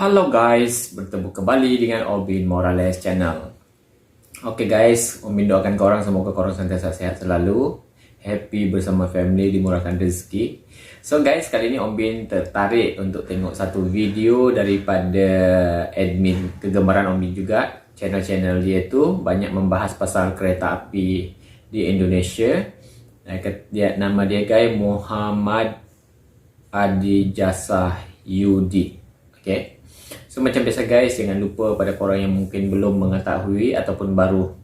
Halo guys, bertemu kembali dengan Obin Morales Channel. Oke guys, Obin doakan korang semoga korang sentiasa sehat selalu, happy bersama family, dimurahkan rezeki. So guys, kali ini Obin tertarik untuk tengok satu video daripada admin kegemaran Obin juga. Channel-channel dia tu banyak membahas pasal kereta api di Indonesia. Nama dia guys Muhammad Adijasa Yudi. Okay. So macam biasa guys, jangan lupa pada korang yang mungkin belum mengetahui ataupun baru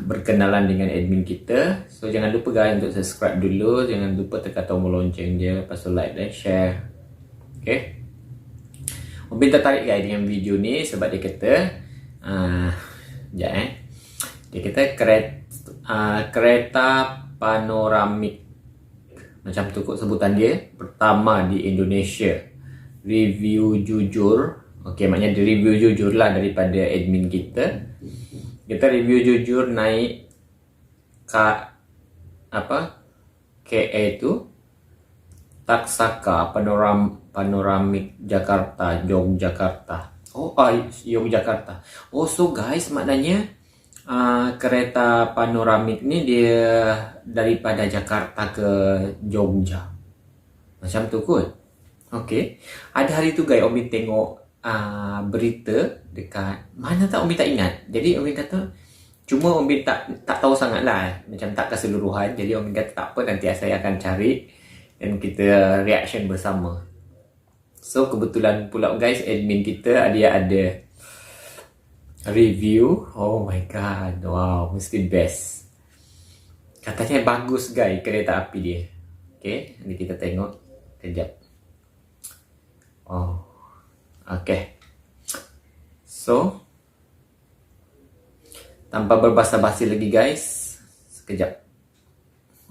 berkenalan dengan admin kita, so jangan lupa guys untuk subscribe dulu, jangan lupa tekan tombol lonceng dia, lepas tu like dan share. Okay. Obin tertarik guys dengan video ni sebab dia kata dia kata kereta panoramik, macam tu kot sebutan dia, pertama di Indonesia. Review jujur. Okey, maknanya review jujur lah daripada admin kita. Kita review jujur naik KA tu Taksaka Panoramik Jakarta, Yogyakarta. Yogyakarta. So guys, maknanya kereta panoramik ni dia daripada Jakarta ke Jogja. Macam tu kot. Okey, ada hari tu guys Obin tengok berita dekat mana tak, Obin tak ingat. Jadi Obin kata, cuma Obin tak tahu sangat lah, macam tak keseluruhan. Jadi Obin kata tak apa, nanti saya akan cari dan kita reaction bersama. So kebetulan pula guys, admin kita dia ada review. Oh my god, wow, mesti best. Katanya bagus guys kereta api dia. Okey, nanti kita tengok kejap. Okay. So, tanpa berbasa-basi lagi guys, sekejap.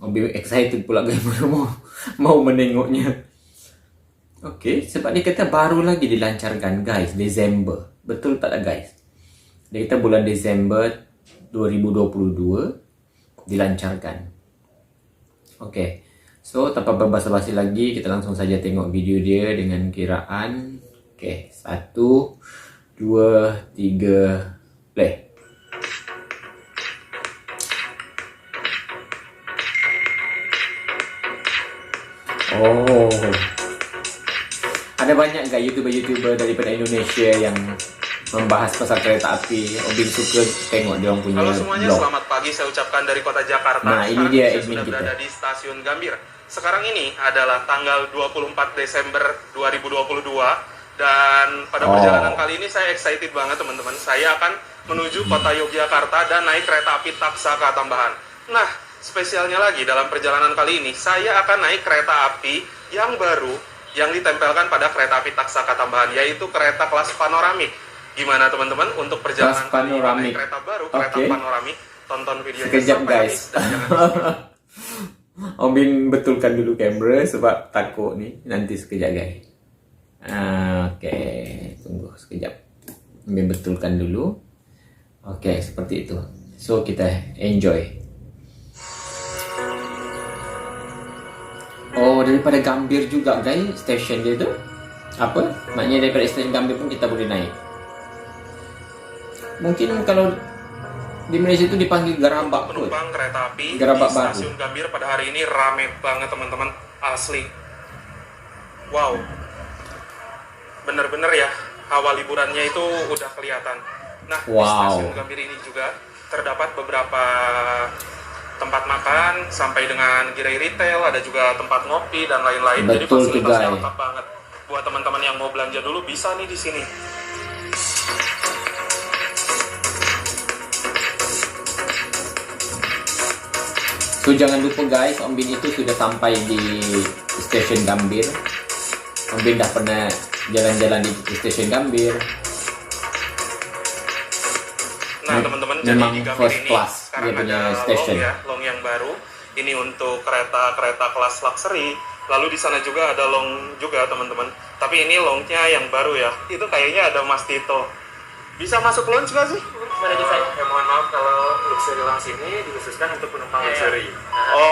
Obin excited pula guys, mau menengoknya. Okay, sebab dia kata baru lagi dilancarkan guys, Desember. Betul tak lah guys? Dia kata bulan Desember 2022 dilancarkan. Okay. So, tanpa berbasa-basi lagi, kita langsung saja tengok video dia dengan kiraan. Okay, 1, 2, 3, play. Ada banyak guys YouTuber-YouTuber daripada Indonesia yang membahas pasal kereta api. Obin suka tengok dia orang punya vlog. Halo semuanya, selamat pagi saya ucapkan dari kota Jakarta. Nah, ini dia admin sudah kita. Berada di stasiun Gambir. Sekarang ini adalah tanggal 24 Desember 2022 dan pada perjalanan kali ini saya excited banget teman-teman. Saya akan menuju kota Yogyakarta dan naik kereta api Taksaka tambahan. Nah, spesialnya lagi dalam perjalanan kali ini saya akan naik kereta api yang baru yang ditempelkan pada kereta api Taksaka tambahan, yaitu kereta kelas panoramik. Gimana teman-teman untuk perjalanan kali ini naik kereta baru, kereta panoramik? Tonton videonya sekejap sampai guys. habis dan jangan Obin betulkan dulu kamera sebab takut ni nanti sekejap guys. Okay, tunggu sekejap. Obin betulkan dulu. Okay, seperti itu. So kita enjoy. Daripada Gambir juga guys, stesen dia tu. Apa? Maknanya daripada stesen Gambir pun kita boleh naik. Mungkin kalau di Malaysia itu dipanggil gerabak kot. Penumpang kereta api Gerabak di stasiun baru. Gambir pada hari ini rame banget teman-teman, asli. Wow, bener-bener ya, awal liburannya itu udah kelihatan. Nah, di stasiun Gambir ini juga terdapat beberapa tempat makan sampai dengan gerai retail, ada juga tempat ngopi dan lain-lain. Jadi fasilitasnya lengkap banget. Buat teman-teman yang mau belanja dulu bisa nih di sini. So jangan lupa guys, Obin itu sudah sampai di stesen Gambir. Obin dah pernah jalan-jalan di stesen Gambir. Nah teman-teman, jadi di Gambir first ini class sekarang dia punya ada station. long yang baru. Ini untuk kereta kelas luxury. Lalu di sana juga ada long juga teman-teman. Tapi ini longnya yang baru ya. Itu kayaknya ada Mas Tito. Bisa masuk lounge nggak sih? Mohon maaf kalau luxury lounge ini dikhususkan untuk penumpang luxury.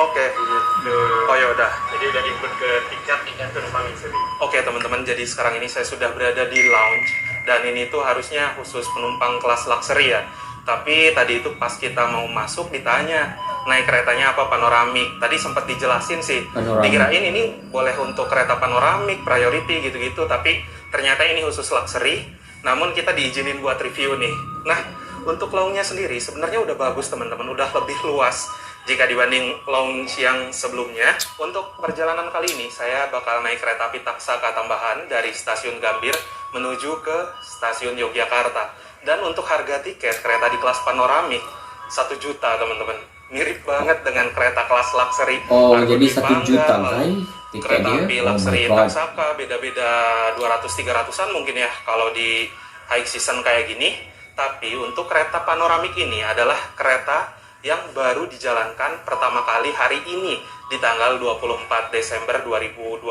Oke. Gitu. Oh ya udah. Jadi udah input ke tiket dan penumpang sendiri. Oke teman-teman, jadi sekarang ini saya sudah berada di lounge dan ini tuh harusnya khusus penumpang kelas luxury ya. Tapi tadi itu pas kita mau masuk ditanya naik keretanya apa panoramik. Tadi sempat dijelasin sih. Panoramik. Dikirain ini boleh untuk kereta panoramik, priority gitu-gitu, tapi ternyata ini khusus luxury. Namun kita diizinin buat review nih. Nah, untuk lounge-nya sendiri sebenarnya udah bagus teman-teman, udah lebih luas jika dibanding lounge yang sebelumnya. Untuk perjalanan kali ini saya bakal naik kereta api Taksaka tambahan dari stasiun Gambir menuju ke stasiun Yogyakarta. Dan untuk harga tiket kereta di kelas panoramik 1 juta teman-teman. Mirip banget dengan kereta kelas luxury. Oh, Argo jadi Dwi 1 Bangga, juta lalu guys kereta tiketnya. api Oh my luxury god. Taksaka beda-beda 200-300an mungkin ya kalau di high season kayak gini. Tapi untuk kereta panoramik ini adalah kereta yang baru dijalankan pertama kali hari ini di tanggal 24 Desember 2022.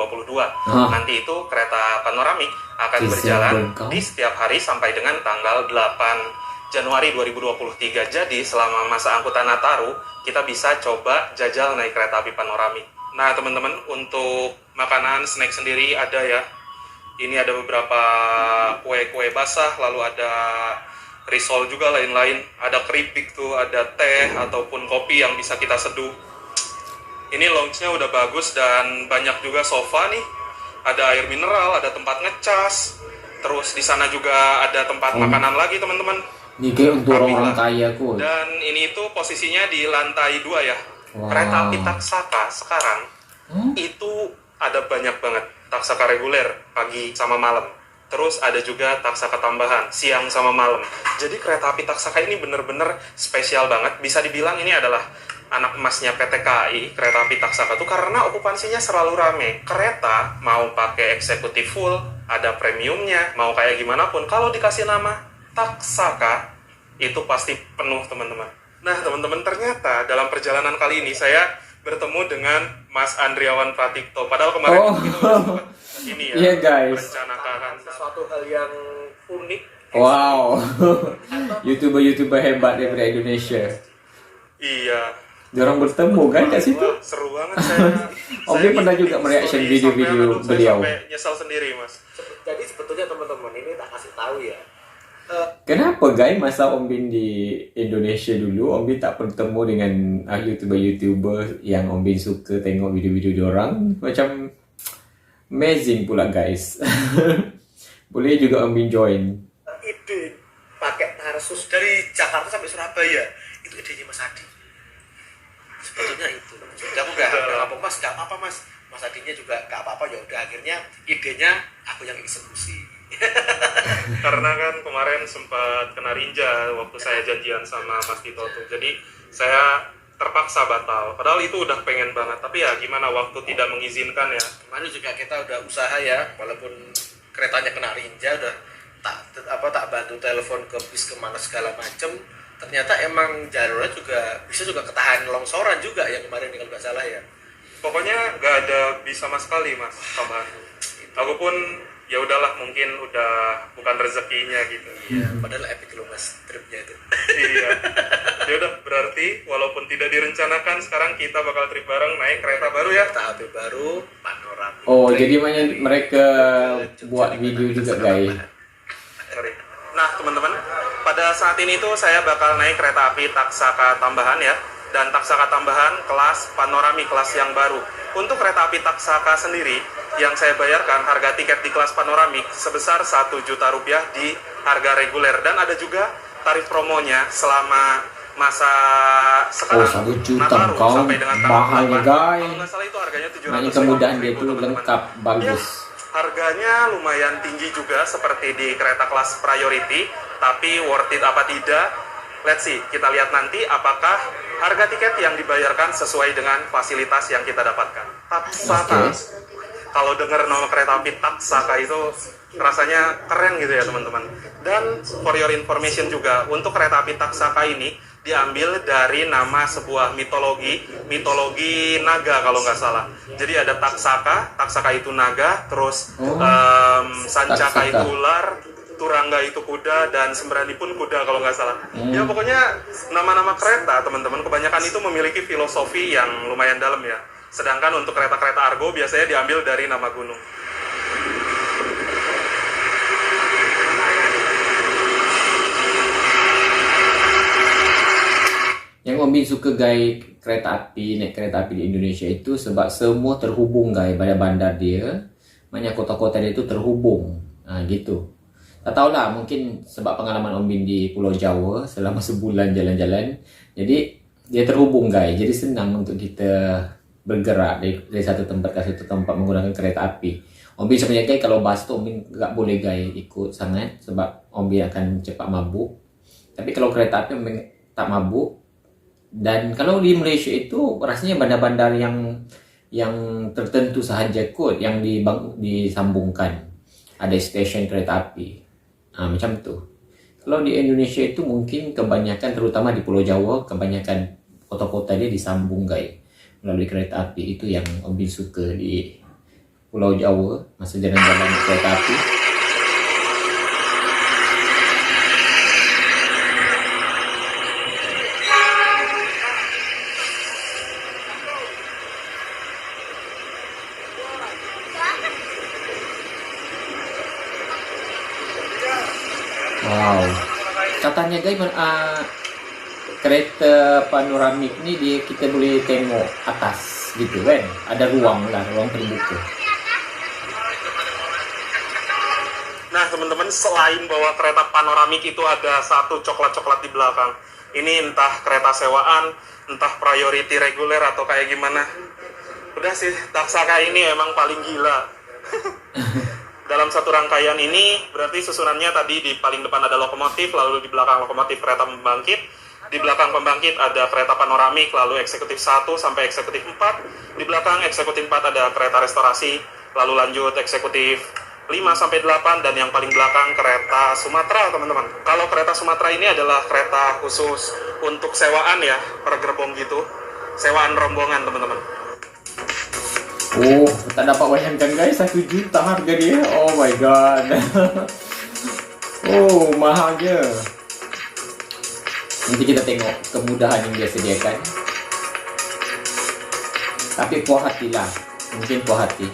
Nanti itu kereta panoramik akan Desember berjalan kah? di setiap hari sampai dengan tanggal 8 Januari 2023. Jadi selama masa angkutan Nataru kita bisa coba jajal naik kereta api panoramik. Nah teman-teman, untuk makanan snack sendiri ada ya. Ini ada beberapa kue-kue basah, lalu ada risol juga lain-lain. Ada keripik tuh, ada teh ataupun kopi yang bisa kita seduh. Ini lounge-nya udah bagus dan banyak juga sofa nih. Ada air mineral, ada tempat ngecas. Terus di sana juga ada tempat makanan lagi teman-teman. Ini kayak untuk Rapi orang lah. kaya kok. Dan ini tuh posisinya di lantai 2 ya. Wow. Kereta api Taksaka sekarang itu ada banyak banget. Taksaka reguler pagi sama malam. Terus ada juga Taksaka tambahan siang sama malam. Jadi kereta api Taksaka ini bener-bener spesial banget. Bisa dibilang ini adalah anak emasnya PT KAI, kereta api Taksaka tuh, karena okupansinya selalu rame. Kereta mau pakai eksekutif full, ada premiumnya, mau kayak gimana pun, kalau dikasih nama Taksaka itu pasti penuh teman-teman. Nah teman-teman, ternyata dalam perjalanan kali ini saya bertemu dengan Mas Andriawan Pratikto. Padahal kemarin Oh. kita udah sempat ini ya, Iya, guys. merencanakan Sesuatu hal yang unik. Wow. YouTuber-YouTuber hebat dari Indonesia. Iya. Jarang bertemu kan kat situ? Wah, seru banget saya. Om Bin pernah juga mereaction story video-video sampai, aduh, saya beliau. sampai nyesal sendiri mas. Jadi sebetulnya teman-teman ini tak kasih tahu ya. Kenapa guys masa Om Bin di Indonesia dulu Om Bin tak bertemu dengan YouTuber-YouTuber yang Om Bin suka tengok video-video diorang? Macam amazing pula guys. Boleh juga Om Bin join. Ide pakai Tarsus dari Jakarta sampai Surabaya itu idenya Mas Adi. Sebetulnya itu. Jadi aku nggak apa-apa mas. Mas Adinya juga nggak apa-apa, ya udah akhirnya idenya aku yang eksekusi. Karena kan kemarin sempat kena rinja waktu saya janjian sama Mas Tito tuh. Jadi saya terpaksa batal. Padahal itu udah pengen banget. Tapi ya gimana, waktu tidak mengizinkan ya. Kemarin juga kita udah usaha ya, walaupun keretanya kena rinja udah tak bantu telepon ke bis kemana segala macem. Ternyata emang jalurnya bisa juga ketahan longsoran juga yang kemarin kalau nggak salah ya. Pokoknya nggak ada bis sama sekali mas tambahan. Aku pun ya udahlah, mungkin udah bukan rezekinya gitu. Iya, padahal epic loh mas tripnya itu. Iya. Ya udah, berarti walaupun tidak direncanakan sekarang kita bakal trip bareng naik kereta baru ya. Kereta api baru panoramik. Oh, jadi mereka buat video juga guys. Sorry. Nah teman-teman, pada saat ini tuh saya bakal naik kereta api Taksaka tambahan ya. Dan Taksaka tambahan kelas panoramik, kelas yang baru. Untuk kereta api Taksaka sendiri, yang saya bayarkan harga tiket di kelas panoramik sebesar 1 juta rupiah di harga reguler. Dan ada juga tarif promonya selama masa sekarang. 1 juta Nataru kau sampai dengan tanggal mahalnya 8. guys. Kalau nggak salah itu harganya 750.000 Makanya kemudahan dia tuh teman-teman. lengkap, bagus. Ya, harganya lumayan tinggi juga seperti di kereta kelas priority, tapi worth it apa tidak? Let's see, kita lihat nanti apakah harga tiket yang dibayarkan sesuai dengan fasilitas yang kita dapatkan. Taksaka, kalau dengar nama kereta api Taksaka itu rasanya keren gitu ya teman-teman. Dan for your information juga, untuk kereta api Taksaka ini diambil dari nama sebuah mitologi naga kalau nggak salah. Jadi ada Taksaka, Taksaka itu naga, terus Sancaka Taksaka. itu ular, Turangga itu kuda, dan Sembrani pun kuda kalau nggak salah. Ya pokoknya nama-nama kereta teman-teman kebanyakan itu memiliki filosofi yang lumayan dalam ya. Sedangkan untuk kereta-kereta Argo biasanya diambil dari nama gunung. Yang Om Bin suka naik kereta api di Indonesia itu sebab semua terhubung pada bandar dia. Maknanya kota-kota dia itu terhubung. Gitu. Tak tahulah, mungkin sebab pengalaman Om Bin di Pulau Jawa selama sebulan jalan-jalan. Jadi dia terhubung jadi senang untuk kita bergerak dari satu tempat ke satu tempat menggunakan kereta api. Om Bin sebenarnya kalau bas tu Om Bin tak boleh ikut sangat sebab Om Bin akan cepat mabuk. Tapi kalau kereta api Om Bin tak mabuk. Dan kalau di Malaysia itu rasanya bandar-bandar yang tertentu sahaja kot yang disambungkan. Ada stesen kereta api. Macam tu. Kalau di Indonesia itu mungkin kebanyakan, terutama di Pulau Jawa, kebanyakan kota-kota dia disambung melalui kereta api. Itu yang Om Bin suka di Pulau Jawa masa jalan-jalan kereta api. Wow, katanya kereta panoramik ni kita boleh tengok atas gitu kan, ada ruang terbuka. Nah teman-teman, selain bahwa kereta panoramik itu ada satu coklat-coklat di belakang, ini entah kereta sewaan, entah priority reguler atau kayak gimana. Udah sih, Taksaka ini emang paling gila. Dalam satu rangkaian ini berarti susunannya tadi di paling depan ada lokomotif, lalu di belakang lokomotif kereta pembangkit, di belakang pembangkit ada kereta panoramik, lalu eksekutif 1 sampai eksekutif 4, di belakang eksekutif 4 ada kereta restorasi, lalu lanjut eksekutif 5 sampai 8, dan yang paling belakang kereta Sumatera, teman-teman. Kalau kereta Sumatera ini adalah kereta khusus untuk sewaan ya, per gerbong gitu, sewaan rombongan, teman-teman. Oh, tak dapat bayangkan 1 juta harga dia. Oh my god. Oh, mahalnya. Nanti kita tengok kemudahan yang dia sediakan. Tapi puas hatilah. Mungkin puas hati.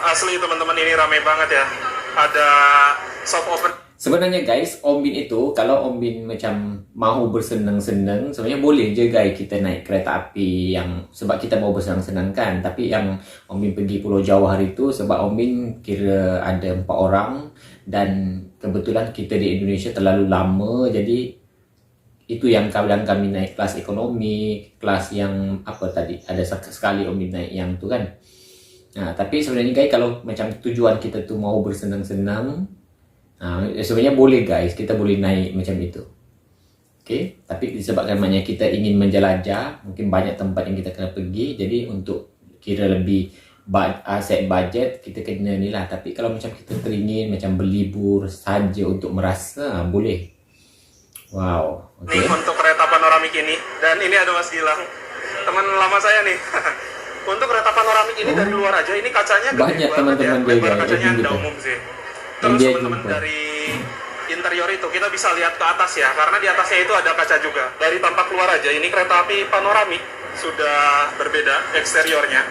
Asli teman-teman, ini ramai banget ya. Ada soft open. Sebenarnya Om Bin itu, kalau Om Bin macam mahu bersenang-senang, sebenarnya boleh je kita naik kereta api yang sebab kita mau bersenang-senang kan. Tapi yang Om Bin pergi Pulau Jawa hari itu sebab Om Bin kira ada 4 orang dan kebetulan kita di Indonesia terlalu lama, jadi itu yang kami naik kelas ekonomi, kelas yang apa tadi, ada sekali Om Bin naik yang tu kan. Tapi sebenarnya kalau macam tujuan kita tu mau bersenang-senang, sebenarnya boleh kita boleh naik macam itu. Okay? Tapi disebabkan maknanya kita ingin menjelajah, mungkin banyak tempat yang kita kena pergi, jadi untuk kira lebih set budget, kita kena ni lah. Tapi kalau macam kita teringin macam berlibur saja untuk merasa, boleh. Wow. Okay. Nih untuk kereta panoramik ini, dan ini ada Mas Gilang, teman lama saya nih. Untuk kereta panoramik ini dari luar aja, ini kacanya gede banyak banget ya. teman-teman Lebar kacanya tidak umum sih. Terus teman-teman jumpa. dari interior itu kita bisa lihat ke atas ya, karena di atasnya itu ada kaca juga. Dari tampak luar aja, ini kereta api panoramik sudah berbeda eksteriornya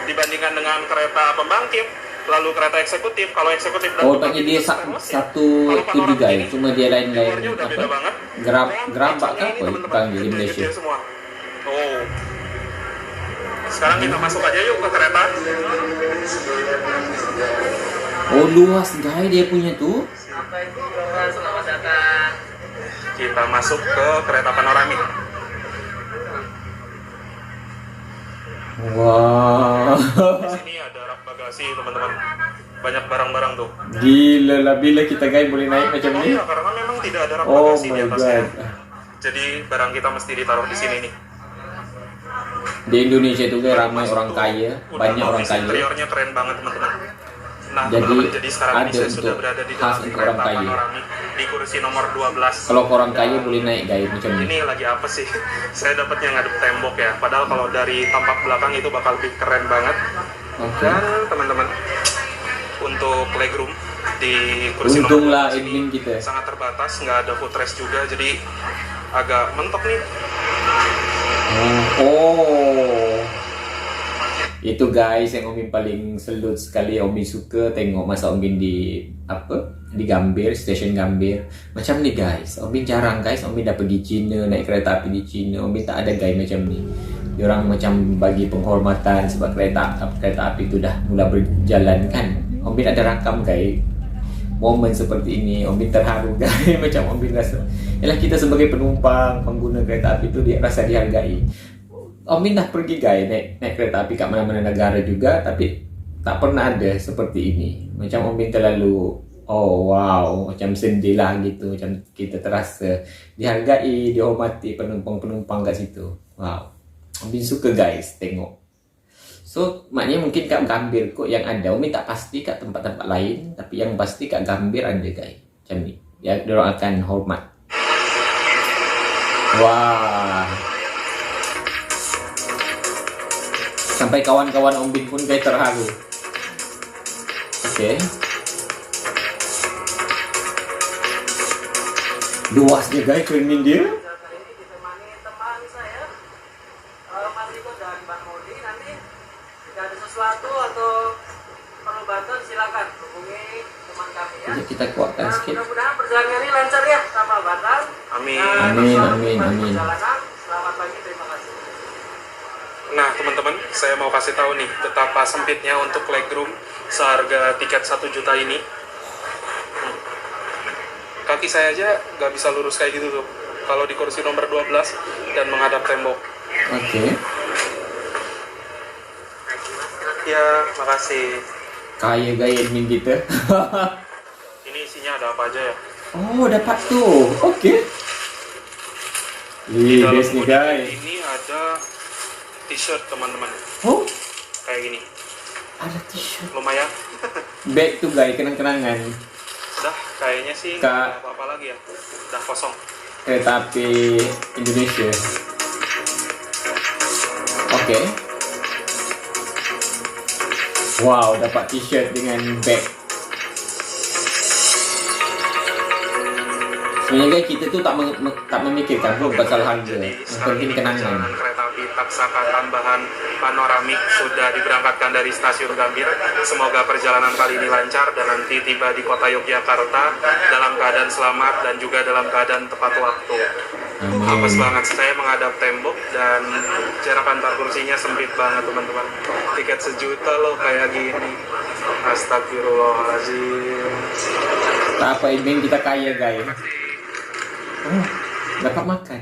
dibandingkan dengan kereta pembangkit, lalu kereta eksekutif. Kalau eksekutif dan maknanya dia satu itu cuma dia lain-lain udah beda banget. Gerabak kan apa dipanggil di Malaysia. Semua. Oh. Sekarang kita masuk aja yuk ke kereta. Oh, luas dia punya tu. Selamat datang. Kita masuk ke kereta panoramik. Wah. Di sini ada rak bagasi, teman-teman. Banyak barang-barang tuh. Gila lah, bila kita boleh naik macam Oh ni. iya, karena memang tidak ada rak Oh bagasi di my atasnya. god. Jadi barang kita mesti ditaruh di sini nih. Di Indonesia tu ramai Masuk orang tuh, kaya, udah banyak orang notice kaya. Interiornya keren banget, teman-teman. Nah, Jadi, teman-teman, jadi sekarang ini ada saya sudah untuk berada di khas dalam untuk kereta orang kaya. panoramik di kursi nomor 12. Kalau orang kaya boleh naik macam ni. Ini lagi apa sih? Saya dapatnya ngadep tembok ya. Padahal kalau dari tampak belakang itu bakal lebih keren banget. Okay. Dan teman-teman, untuk legroom di kursi Untunglah nomor 12 admin ini kita. sangat terbatas, nggak ada footrest juga, jadi agak mentok nih. Oh. Itu guys yang Omin paling selut sekali. Omin suka tengok masa Omin di di Gambir, stesen Gambir. Macam ni guys, Omin jarang guys. Omin dah pergi China, naik kereta api di China. Omin tak ada guys macam ni. Diorang macam bagi penghormatan sebab kereta api tu dah mula berjalan kan. Omin ada rakam guys momen seperti ini. Omin terharu guys. Macam Omin rasa yalah, kita sebagai penumpang pengguna kereta api tu dia rasa dihargai. Omin dah pergi guys naik kereta api kat mana-mana negara juga, tapi tak pernah ada seperti ini. Macam Omin terlalu oh wow, macam sedih lah gitu. Macam kita terasa dihargai, dihormati penumpang-penumpang kat situ. Wow, Omin suka guys tengok. So maknanya mungkin kat Gambir kot yang ada. Omin tak pasti kat tempat-tempat lain, tapi yang pasti kat Gambir ada guys. Macam ni ya, diorang akan hormat. Wah, sampai kawan-kawan Omin pun guys terharu. Oke. Luasnya guys cermin dia. Ditemani teman saya, Mas Riko dan Mbak Modi. Nanti jika ada sesuatu atau perlu bantuan silakan hubungi teman kami ya. Jadi kita kuatkan Nah, sikit. mudah-mudahan perjalanan ini lancar ya sama Batam. Amin. Amin, amin, amin. Perjalanan. Selamat pagi, terima kasih. Nah teman-teman, saya mau kasih tahu nih betapa sempitnya untuk legroom seharga tiket 1 juta ini. Kaki saya aja nggak bisa lurus kayak gitu tuh kalau di kursi nomor 12 dan menghadap tembok. Oke. Ya, makasih. Kaya gaya admin kita. Ini isinya ada apa aja ya? Oh, dapat tuh. Oke. Di Wih, dalam best nih goodie guys. ini ada t-shirt teman-teman, Oh, kayak gini. ada t-shirt. Lumayan. Bag tuh guys, kenang-kenangan. Udah, kayaknya sih Kak. nggak ada apa-apa lagi ya. Udah kosong. Kereta api Indonesia. Oke. Wow, dapat t-shirt dengan bag. Sebenarnya guys, kita tuh tak memikirkan pun pasal harga. Jadi Yang sekarang penting ini kenangan. perjalanan kereta api Taksaka tambahan panoramik sudah diberangkatkan dari stasiun Gambir. Semoga perjalanan kali ini lancar dan nanti tiba di kota Yogyakarta dalam keadaan selamat dan juga dalam keadaan tepat waktu. Amin. Apes banget, saya menghadap tembok dan jarak antar kursinya sempit banget teman-teman. Tiket 1 juta loh kayak gini. Astagfirullahaladzim. Tak apa, ini kita kaya guys. Oh, dapat makan.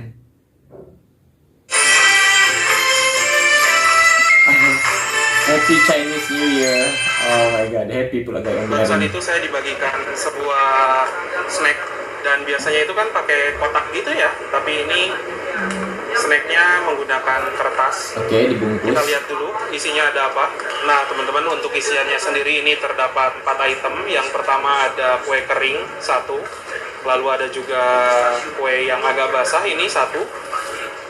Happy Chinese New Year. Oh my god, happy pula guys. Barusan itu saya dibagikan sebuah snack dan biasanya itu kan pakai kotak gitu ya, tapi ini snacknya menggunakan kertas. Oke, dibungkus. Kita lihat dulu isinya ada apa. Nah teman-teman, untuk isiannya sendiri ini terdapat 4 item. Yang pertama ada kue kering 1, lalu ada juga kue yang agak basah ini 1,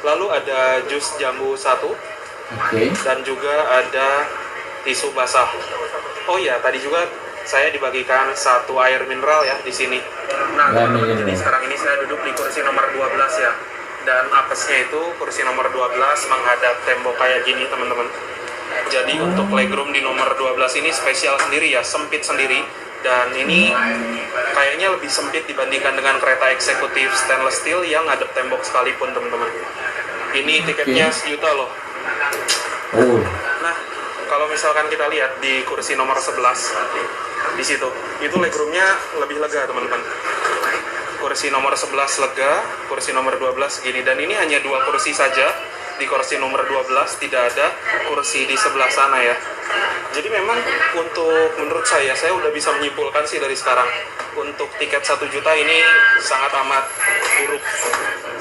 lalu ada jus jambu 1, Oke. dan juga ada tisu basah. Oh iya, tadi juga saya dibagikan 1 air mineral ya di sini. Nah, teman-teman, jadi sekarang ini saya duduk di kursi nomor 12 ya. Dan apesnya itu kursi nomor 12 menghadap tembok kayak gini, teman-teman. Jadi untuk legroom di nomor 12 ini spesial sendiri ya, sempit sendiri. Dan ini kayaknya lebih sempit dibandingkan dengan kereta eksekutif stainless steel yang ngadep tembok sekalipun, teman-teman. Ini tiketnya 1 juta loh. Oh, Nah, kalau misalkan kita lihat di kursi nomor 11 di situ, itu legroomnya lebih lega, teman-teman. Kursi nomor 11 lega, kursi nomor 12 gini, dan ini hanya 2 kursi saja. Di kursi nomor 12 tidak ada kursi di sebelah sana ya. Jadi memang untuk menurut saya udah bisa menyimpulkan sih dari sekarang, untuk tiket 1 juta ini sangat amat buruk.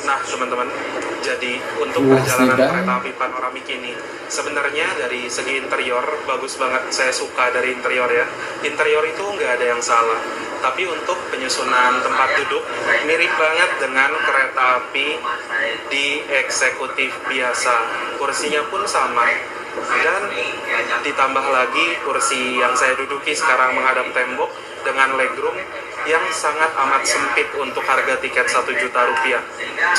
Nah teman-teman, jadi untuk perjalanan kereta api panoramik ini sebenarnya dari segi interior bagus banget. Saya suka dari interior ya. Interior itu nggak ada yang salah, tapi untuk penyusunan tempat duduk mirip banget dengan kereta api di eksekutif biasa. Kursinya pun sama, Dan ditambah lagi kursi yang saya duduki sekarang menghadap tembok dengan legroom yang sangat amat sempit untuk harga tiket 1 juta rupiah.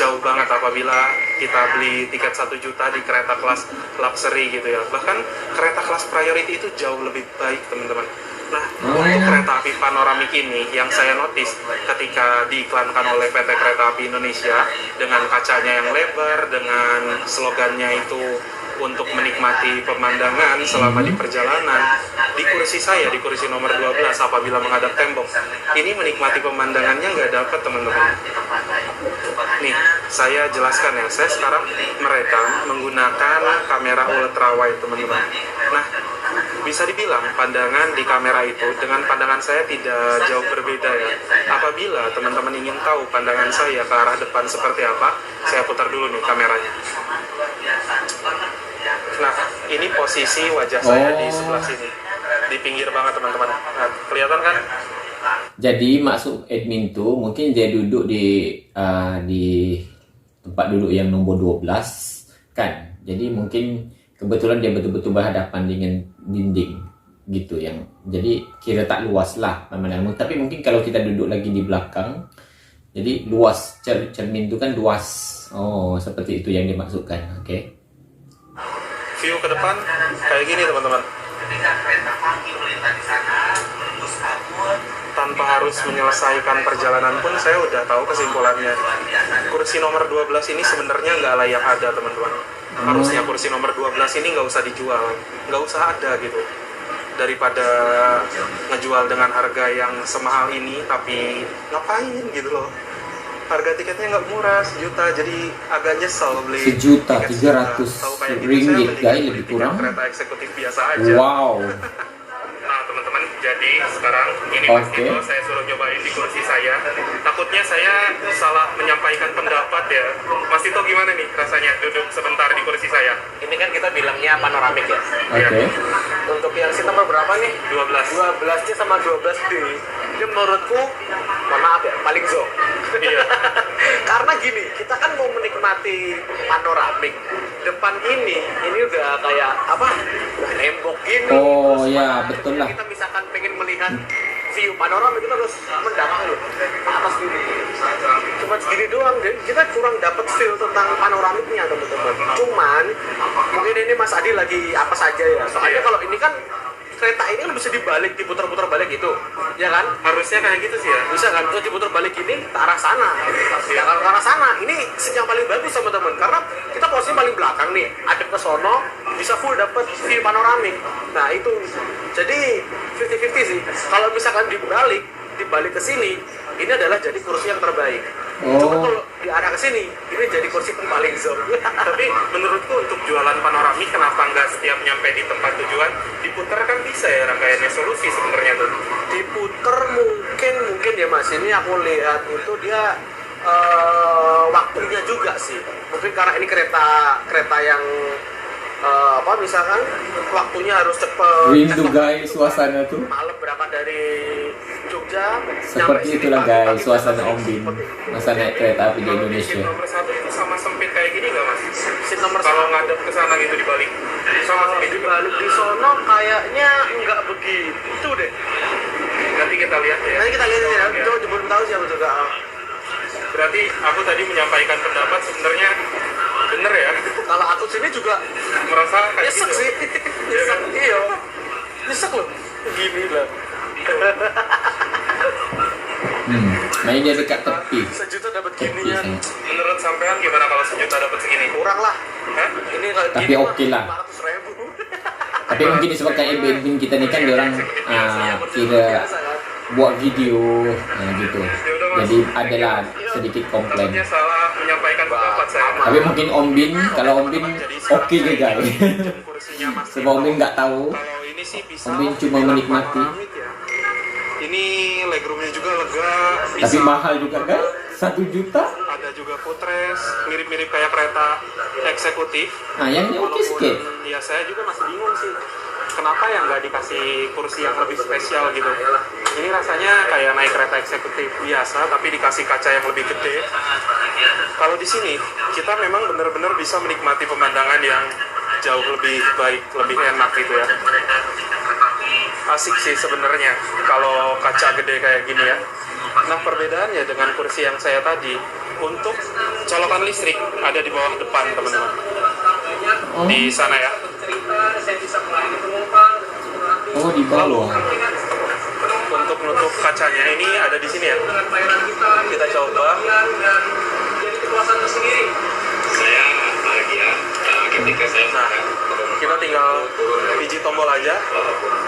Jauh banget apabila kita beli tiket 1 juta di kereta kelas luxury gitu ya. Bahkan kereta kelas priority itu jauh lebih baik teman-teman. Nah, untuk kereta api panoramik ini yang saya notice ketika diiklankan oleh PT Kereta Api Indonesia dengan kacanya yang lebar, dengan slogannya itu untuk menikmati pemandangan selama di perjalanan, di kursi saya, di kursi nomor 12 apabila menghadap tembok, ini menikmati pemandangannya nggak dapat teman-teman. Nih, saya jelaskan ya, saya sekarang merekam menggunakan kamera ultrawide teman-teman. Nah, bisa dibilang pandangan di kamera itu dengan pandangan saya tidak jauh berbeda ya. Apabila teman-teman ingin tahu pandangan saya ke arah depan seperti apa, saya putar dulu nih kameranya. Nah, ini posisi wajah saya di sebelah sini, di pinggir banget teman-teman. Nah, kelihatan kan? Jadi maksud admin tuh mungkin dia duduk di tempat duduk yang nomor 12 kan. Jadi mungkin kebetulan dia betul-betul berhadapan dengan dinding gitu yang jadi kira tak luas lah pemandangan. Tapi mungkin kalau kita duduk lagi di belakang jadi luas, cermin itu kan luas. Oh, seperti itu yang dimaksudkan. Oke. View ke depan kayak gini teman-teman. Tanpa harus menyelesaikan perjalanan pun saya udah tahu kesimpulannya. Kursi nomor 12 ini sebenarnya nggak layak ada teman-teman. Harusnya kursi nomor 12 ini nggak usah dijual, nggak usah ada gitu. Daripada ngejual dengan harga yang semahal ini, tapi ngapain gitu loh. Harga tiketnya nggak murah, 1 juta, jadi agak nyesel beli 1.300.000 ringgit guys, lebih kurang. Kereta eksekutif biasa aja. Wow. Nah teman-teman, jadi sekarang ini Mas Tito saya suruh nyobain di kursi saya. Takutnya saya salah menyampaikan pendapat ya. Mas Tito gimana nih rasanya duduk sebentar di kursi saya? Ini kan kita bilangnya panoramik ya. Oke. Untuk yang seat nomor berapa nih? 12. 12C sama 12D. Ini menurutku, mohon maaf ya, paling zo. Iya. Karena gini, kita kan mau menikmati panoramik. Depan ini udah kayak apa? Udah nembok gini. Oh Terus ya, betul lah. kita misalkan pengen melihat view panoramik kita harus mendapat loh ke atas gini. Cuma segini doang, dan kita kurang dapat feel tentang panoramiknya teman-teman. Cuman mungkin ini Mas Adi lagi apa saja ya. Soalnya kalau ini kan kereta ini kan bisa dibalik, diputar-putar balik gitu, ya kan? Harusnya kayak gitu sih ya. Bisa kan? Terus diputar balik ini ke arah sana. Ya, kalau ke arah sana, ini seat yang paling bagus teman-teman. Karena kita posisi paling belakang nih, ada ke sono, bisa full dapat view panoramik. Nah itu, jadi 50-50 sih. Kalau misalkan dibalik ke sini, ini adalah jadi kursi yang terbaik. Cuma kalau di arah ke sini, ini jadi kursi yang paling zong. Tapi menurutku untuk jualan panoramik kenapa nggak setiap nyampe di tempat tujuan diputar kan bisa ya, rangkaiannya solusi sebenarnya tuh. Diputer mungkin ya Mas, ini aku lihat itu dia waktunya juga sih. Mungkin karena ini kereta yang apa misalkan waktunya harus cepet. Rindu guys suasana tuh. Malam berapa dari Jogja Seperti itulah guys suasana Om Bin masa naik kereta api di Indonesia. Nomor 1 itu sama sempit kayak gini nggak Mas? Seat nomor Kalau 1 ngadep ke sana gitu dibalik sama sempit juga. dibalik di sono kayaknya nggak begitu deh. Nanti kita lihat ya. Nanti kita lihat ya, coba belum tahu siapa juga. Berarti aku tadi menyampaikan pendapat sebenarnya bener ya. Kalau aku sini juga Merasa kayak nyesek gitu. sih. Nyesek, iya. Nyesek loh. Gini lah. Main dia dekat tepi. 1 juta dapat Tepi ginian. sana. Menurut sampean gimana kalau 1 juta dapat segini? Kurang lah. Hah? Ini kalau Tapi gini oke lah. 500.000. Tapi mungkin disebabkan admin kita ni kan dia orang kira buat video gitu. Jadi adalah sedikit komplain. Takutnya salah menyampaikan pendapat saya. Tapi mungkin Om Bin, kalau Om Bin oke je guys. Kursinya Mas Sebab Om Bin nggak tahu. Kalau ini sih bisa Om Bin cuma menikmati. panoramik ya. Ini legroomnya juga lega, Tapi bisa mahal juga guys. 1 juta. ada juga footrest, mirip-mirip kayak kereta eksekutif. Nah, yang ini oke Walaupun, sedikit. ya saya juga masih bingung sih. Kenapa ya nggak dikasih kursi yang lebih spesial gitu? Ini rasanya kayak naik kereta eksekutif biasa, tapi dikasih kaca yang lebih gede. Kalau di sini kita memang benar-benar bisa menikmati pemandangan yang jauh lebih baik, lebih enak gitu ya. Asik sih sebenarnya kalau kaca gede kayak gini ya. Nah, perbedaannya dengan kursi yang saya tadi, untuk colokan listrik ada di bawah depan teman-teman, di sana ya. Oh, di bawah. Untuk menutup kacanya ini ada di sini ya. Kita coba. Saya bahagia ketika saya Nah, kita tinggal pijit tombol aja,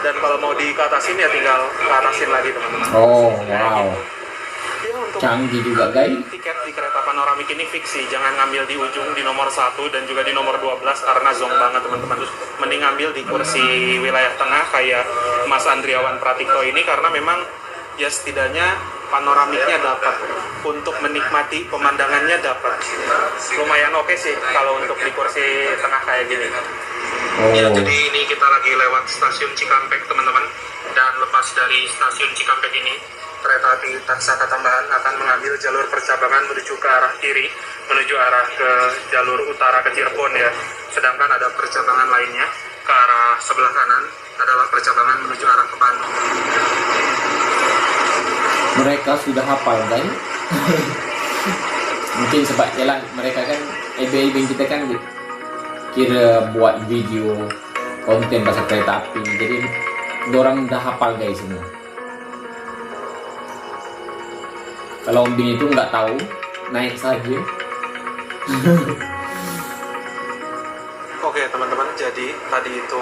dan kalau mau diatasin ya tinggal keatasin lagi teman-teman. Oh, wow. Ya, untuk Canggih juga, guys. tiket di kereta panoramik ini fix sih, jangan ngambil di ujung di nomor 1 dan juga di nomor 12 karena zong banget teman-teman. Mending ngambil di kursi wilayah tengah kayak Mas Andriawan Pratikto ini, karena memang ya setidaknya panoramiknya dapat, untuk menikmati pemandangannya dapat. Lumayan oke sih kalau untuk di kursi tengah kayak gini. Ya, Oh, jadi ini kita lagi lewat stasiun Cikampek teman-teman, dan lepas dari stasiun Cikampek ini kereta api Taksaka Tambahan akan mengambil jalur percabangan menuju ke arah kiri, menuju arah ke jalur utara ke Cirebon ya. Sedangkan ada percabangan lainnya ke arah sebelah kanan adalah percabangan menuju arah ke Bandung. mereka sudah hafal, guys. Mungkin sebab yalah mereka kan ebeng kita kan kira buat video konten pasal kereta api, jadi orang udah hafal guys semua. Kalau Om Bin itu nggak tahu, naik saja. Oke teman-teman, jadi tadi itu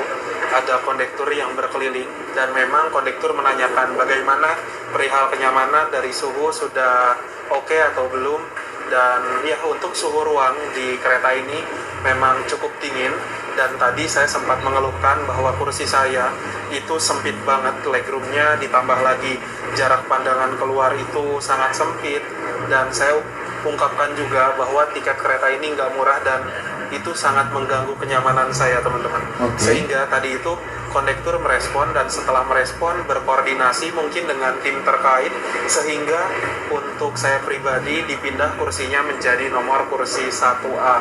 ada kondektur yang berkeliling, dan memang kondektur menanyakan bagaimana perihal kenyamanan dari suhu sudah oke atau belum. Dan ya, untuk suhu ruang di kereta ini memang cukup dingin, dan tadi saya sempat mengeluhkan bahwa kursi saya itu sempit banget legroomnya, ditambah lagi jarak pandangan keluar itu sangat sempit. Dan saya ungkapkan juga bahwa tiket kereta ini nggak murah dan itu sangat mengganggu kenyamanan saya teman-teman. Sehingga tadi itu kondektur merespon, dan setelah merespon berkoordinasi mungkin dengan tim terkait, sehingga untuk saya pribadi dipindah kursinya menjadi nomor kursi 1A,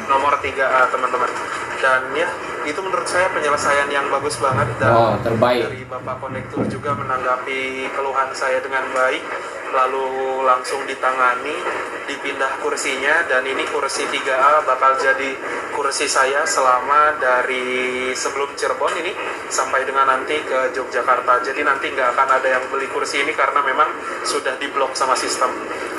nomor 3A teman-teman. Dan ya, itu menurut saya penyelesaian yang bagus banget, dan terbaik. dari Bapak Kondektur juga menanggapi keluhan saya dengan baik, lalu langsung ditangani, dipindah kursinya, dan ini kursi 3A bakal jadi kursi saya selama dari sebelum Cirebon ini sampai dengan nanti ke Yogyakarta. Jadi nanti nggak akan ada yang beli kursi ini karena memang sudah diblok sama sistem.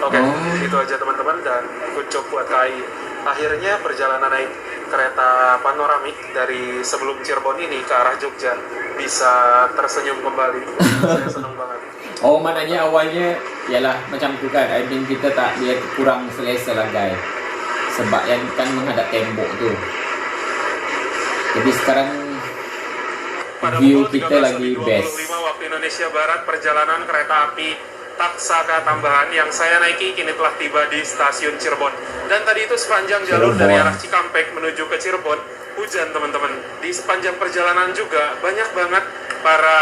Oke, itu aja teman-teman, dan good job buat KAI. Akhirnya perjalanan naik kereta panoramik dari sebelum Cirebon ini ke arah Jogja bisa tersenyum kembali. Saya senang banget. Oh, maknanya awalnya ialah macam tu kan, admin kita tak dia kurang selesa lah guys, sebab yang kan menghadap tembok tu. Jadi sekarang Pada view pukul kita lagi 13.25 best. waktu Indonesia Barat, perjalanan kereta api Taksaka Tambahan yang saya naiki kini telah tiba di stasiun Cirebon. Dan tadi itu sepanjang jalur dari arah Cikampek menuju ke Cirebon, hujan teman-teman. Di sepanjang perjalanan juga banyak banget para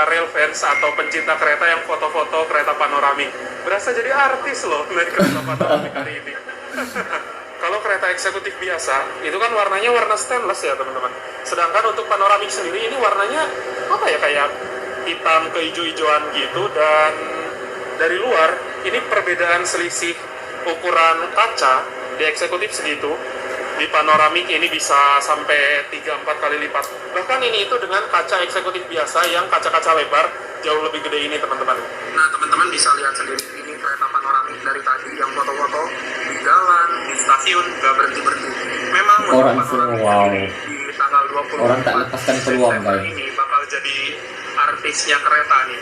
rail fans atau pencinta kereta yang foto-foto kereta panoramik. Berasa jadi artis loh naik kereta panoramik hari ini. Kalau kereta eksekutif biasa, itu kan warnanya warna stainless ya teman-teman. Sedangkan untuk panoramik sendiri ini warnanya apa ya, kayak hitam keijo-ijoan gitu. Dan dari luar, ini perbedaan selisih ukuran kaca di eksekutif segitu. Di panoramik ini bisa sampai 3-4 kali lipat. Bahkan ini itu dengan kaca eksekutif biasa yang kaca-kaca lebar jauh lebih gede ini teman-teman. Nah teman-teman bisa lihat sendiri, ini kereta panoramik dari tadi yang foto-foto di jalan, di stasiun, gak berhenti-berhenti. Memang Orang untuk semua, panoramik wow. di tanggal 20 Orang tak lepaskan peluang guys. ini bakal jadi artisnya kereta nih.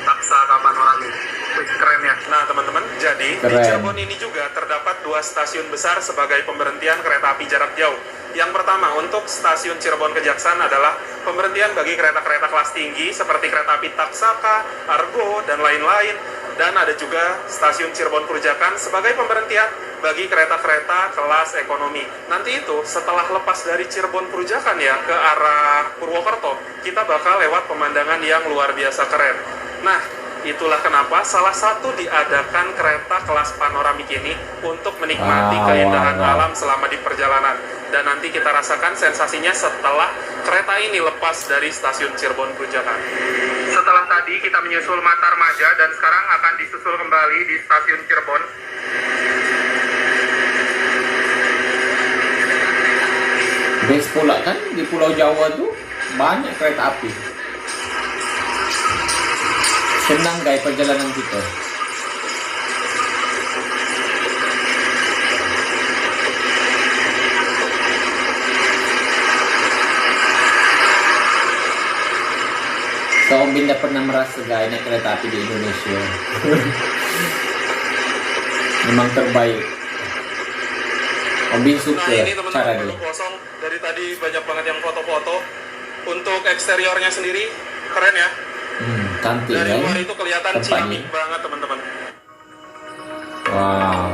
Taksaka panoramik. Wih, keren ya. Nah teman-teman, jadi di Keren. Cirebon ini juga terdapat 2 stasiun besar sebagai pemberhentian kereta api jarak jauh. Yang pertama, untuk stasiun Cirebon Kejaksaan adalah pemberhentian bagi kereta-kereta kelas tinggi seperti kereta api Taksaka, Argo, dan lain-lain. Dan ada juga stasiun Cirebon Perujakan sebagai pemberhentian bagi kereta-kereta kelas ekonomi. Nanti itu setelah lepas dari Cirebon Perujakan ya ke arah Purwokerto, kita bakal lewat pemandangan yang luar biasa keren. Nah, Itulah kenapa salah satu diadakan kereta kelas panoramik ini untuk menikmati keindahan alam selama di perjalanan. Dan nanti kita rasakan sensasinya setelah kereta ini lepas dari stasiun Cirebon Perujakan. Setelah tadi kita menyusul Matarmaja dan sekarang akan disusul kembali di stasiun Cirebon. Best pula kan di Pulau Jawa tuh banyak kereta api. Senang guys perjalanan kita. So, Om Bin dah pernah merasa guys naik kereta api di Indonesia. Memang terbaik. Om Bin suka Nah ini cara teman-teman dia. kosong. Dari tadi banyak banget yang foto-foto. Untuk eksteriornya sendiri keren ya. Cantik Dari kan? luar itu kelihatan Tempatnya. ciamik banget teman-teman. Wow.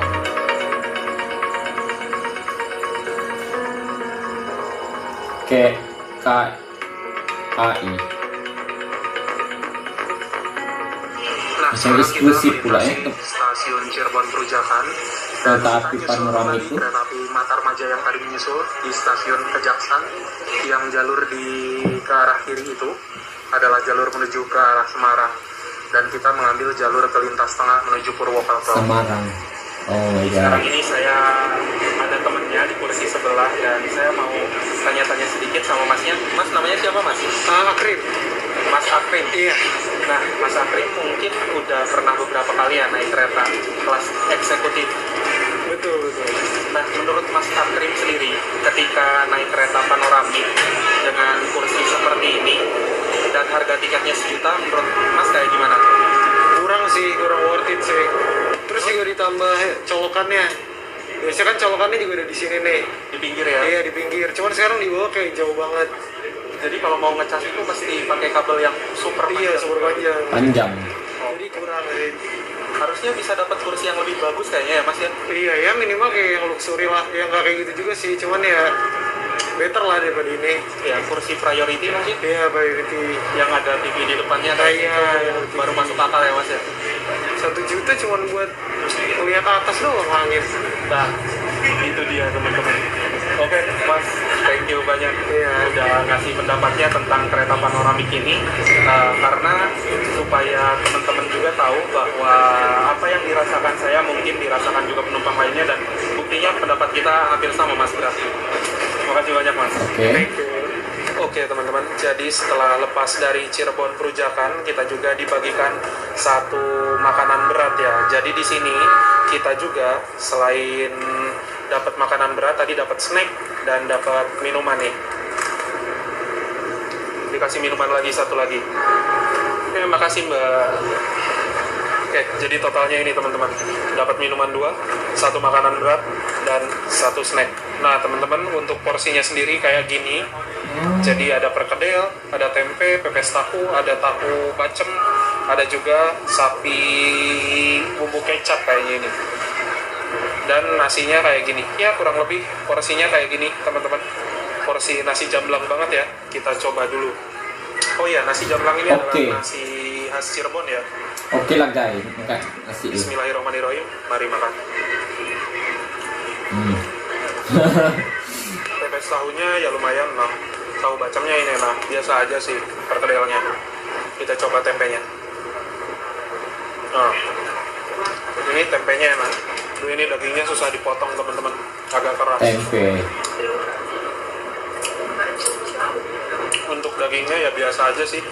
KAI. Nah, Macam eksklusif pula ya. Stasiun Cirebon Perujakan. Kereta api panoramik itu. Kereta api Matarmaja yang tadi menyusul di stasiun Kejaksan, yang jalur di ke arah kiri itu adalah jalur menuju ke arah Semarang, dan kita mengambil jalur ke lintas tengah menuju Purwokerto. Semarang. Oh my Sekarang god. ini saya ada temennya di kursi sebelah dan saya mau tanya-tanya sedikit sama masnya. Mas namanya siapa mas? Akrim. Mas Akrim. Iya. Nah Mas Akrim mungkin udah pernah beberapa kali ya naik kereta kelas eksekutif. Betul. Nah menurut Mas Akrim sendiri ketika naik kereta panoramik dengan kursi seperti ini dan harga tiketnya sejuta, menurut Mas kayak gimana? Kurang worth it sih. Terus juga ditambah colokannya. Biasanya kan colokannya juga udah di sini nih. Di pinggir ya? Iya di pinggir. Cuman sekarang di bawah kayak jauh banget. Jadi kalau mau ngecas itu mesti pakai kabel yang super Iya panjang. super panjang. Panjang. Jadi kurang sih. Harusnya bisa dapat kursi yang lebih bagus kayaknya ya mas ya. Iya ya minimal kayak yang luxury lah. Yang nggak kayak gitu juga sih. Cuman ya better lah daripada ini. Ya kursi priority mungkin Iya priority. yang ada TV di depannya kayak Iya, gitu. yang Baru masuk akal ya mas ya. 1 juta cuman buat lihat atas doang langit. Nah itu dia teman-teman. Oke mas, thank you banyak udah ngasih pendapatnya tentang kereta panoramik ini. Karena supaya teman-teman juga tahu bahwa apa yang dirasakan saya mungkin dirasakan juga penumpang lainnya, dan buktinya pendapat kita hampir sama mas berarti. Terima kasih banyak mas. Oke. Oke teman-teman, jadi setelah lepas dari Cirebon Perujakan, kita juga dibagikan satu makanan berat ya. Jadi di sini kita juga selain dapat makanan berat, tadi dapat snack dan dapat minuman nih. Dikasih minuman lagi satu lagi. Oke, makasih Mbak. Oke, jadi totalnya ini teman-teman, dapat minuman 2, satu makanan berat, dan satu snack. Nah teman-teman, untuk porsinya sendiri kayak gini. Jadi ada perkedel, ada tempe, pepes tahu, ada tahu bacem, ada juga sapi bumbu kecap kayaknya ini. Dan nasinya kayak gini. Ya kurang lebih porsinya kayak gini teman-teman. Porsi nasi jamblang banget ya. Kita coba dulu. Oh iya, nasi jamblang ini Oke. adalah nasi khas Cirebon ya. Oke lah guys. Makan nasi ini. Bismillahirrahmanirrahim. Mari makan. Pepes tahunya ya lumayan lah. Tahu bacemnya ini enak. Biasa aja sih perkedelnya. Kita coba tempenya. Nah, ini tempenya enak. Ini dagingnya susah dipotong teman-teman. Agak keras. Tempe. Untuk dagingnya ya biasa aja sih.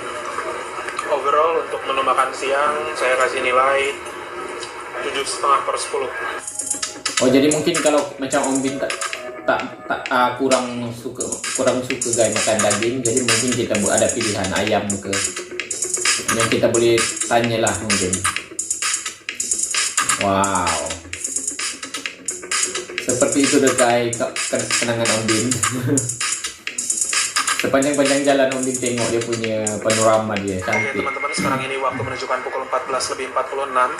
Overall untuk menu makan siang saya kasih nilai 7,5/10. Oh jadi mungkin kalau macam Om Bin kurang suka guys makan daging, jadi mungkin kita ada pilihan ayam ke yang kita boleh tanya lah mungkin. Wow, seperti itu deh guys kenangan Om Bin. Sepanjang jalan Om Bin tengok dia punya panorama dia Oke cantik. teman-teman, sekarang ini waktu menunjukkan pukul 14:46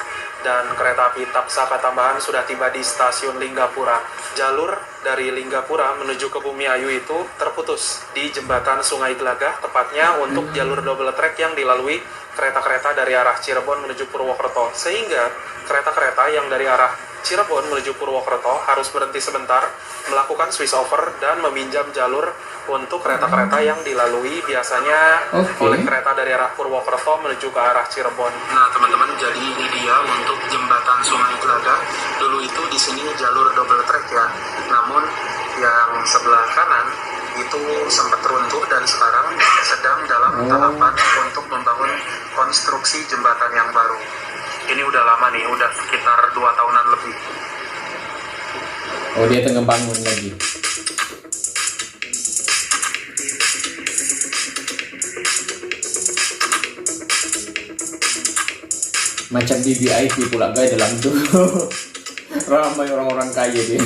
dan kereta api Tapsaka tambahan sudah tiba di stasiun Linggapura. Jalur dari Linggapura menuju ke Bumi Ayu itu terputus di jembatan Sungai Gelagah, tepatnya untuk jalur double track yang dilalui kereta-kereta dari arah Cirebon menuju Purwokerto. Sehingga kereta-kereta yang dari arah Cirebon menuju Purwokerto harus berhenti sebentar, melakukan switch over dan meminjam jalur untuk kereta-kereta yang dilalui biasanya oleh kereta dari arah Purwokerto menuju ke arah Cirebon. Nah teman-teman, jadi ini dia untuk jembatan Sungai Gelagah. Dulu itu di sini jalur double track ya, namun yang sebelah kanan itu sempat runtuh dan sekarang sedang dalam tahapan untuk membangun konstruksi jembatan yang baru. Ini udah lama nih, udah sekitar 2 tahunan lebih. Oh, dia tengah bangun lagi. Macam di VIP pula guys dalam tuh. Ramai orang-orang kaya dia.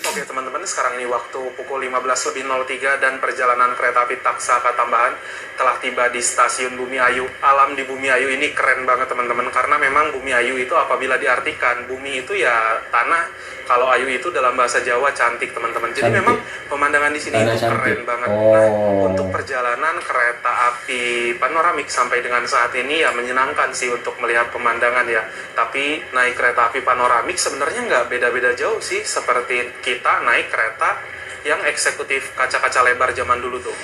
Oke teman-teman, sekarang ini waktu pukul 15.03 dan perjalanan kereta api Taksaka tambahan telah tiba di stasiun Bumi Ayu. Alam di Bumi Ayu ini keren banget teman-teman, karena memang Bumi Ayu itu apabila diartikan, bumi itu ya tanah, kalau ayu itu dalam bahasa Jawa cantik teman-teman. Jadi memang pemandangan di sini itu keren banget. Nah, untuk perjalanan kereta api panoramik sampai dengan saat ini ya menyenangkan sih untuk melihat pemandangan ya. Tapi naik kereta api panoramik sebenarnya nggak beda-beda jauh sih seperti kita naik kereta yang eksekutif kaca-kaca lebar zaman dulu tuh.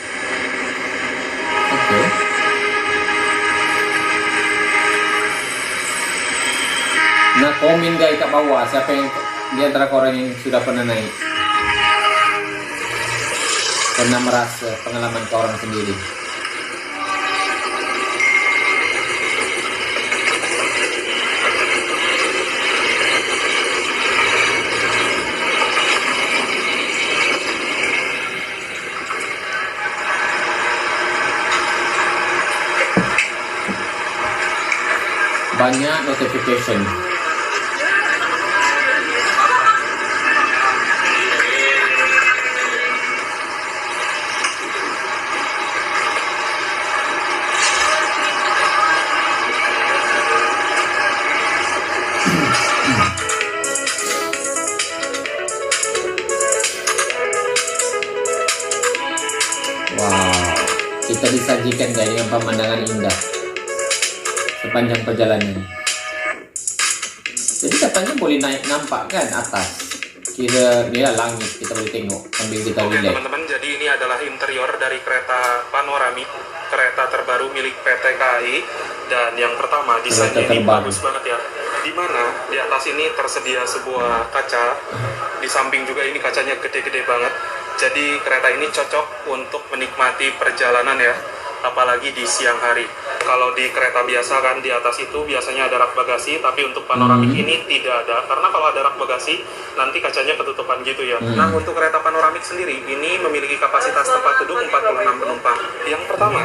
Oke. Nah, komen guys kat bawah, siapa yang di antara korang yang sudah pernah naik, pernah merasa pengalaman ke orang sendiri. Banyak notification. Wow, kita disajikan guys dengan pemandangan indah sepanjang perjalanan. Jadi katanya boleh naik nampak kan atas. Kira dia langit kita boleh tengok sambil kita Oke relax. teman-teman, jadi ini adalah interior dari kereta panoramik, kereta terbaru milik PT KAI. Dan yang pertama, desainnya ini bagus banget ya. Di mana di atas ini tersedia sebuah kaca, di samping juga ini kacanya gede-gede banget. Jadi kereta ini cocok untuk menikmati perjalanan ya, apalagi di siang hari. Kalau di kereta biasa kan di atas itu biasanya ada rak bagasi, tapi untuk panoramik ini tidak ada. Karena kalau ada rak bagasi nanti kacanya ketutupan gitu ya. Nah, untuk kereta panoramik sendiri ini memiliki kapasitas tempat duduk 46 penumpang. Yang pertama,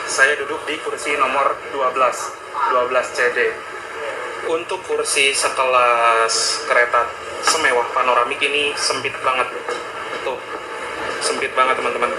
saya duduk di kursi nomor 12 CD. Untuk kursi sekelas kereta semewah panoramik ini sempit banget. Tuh, sempit banget teman-teman.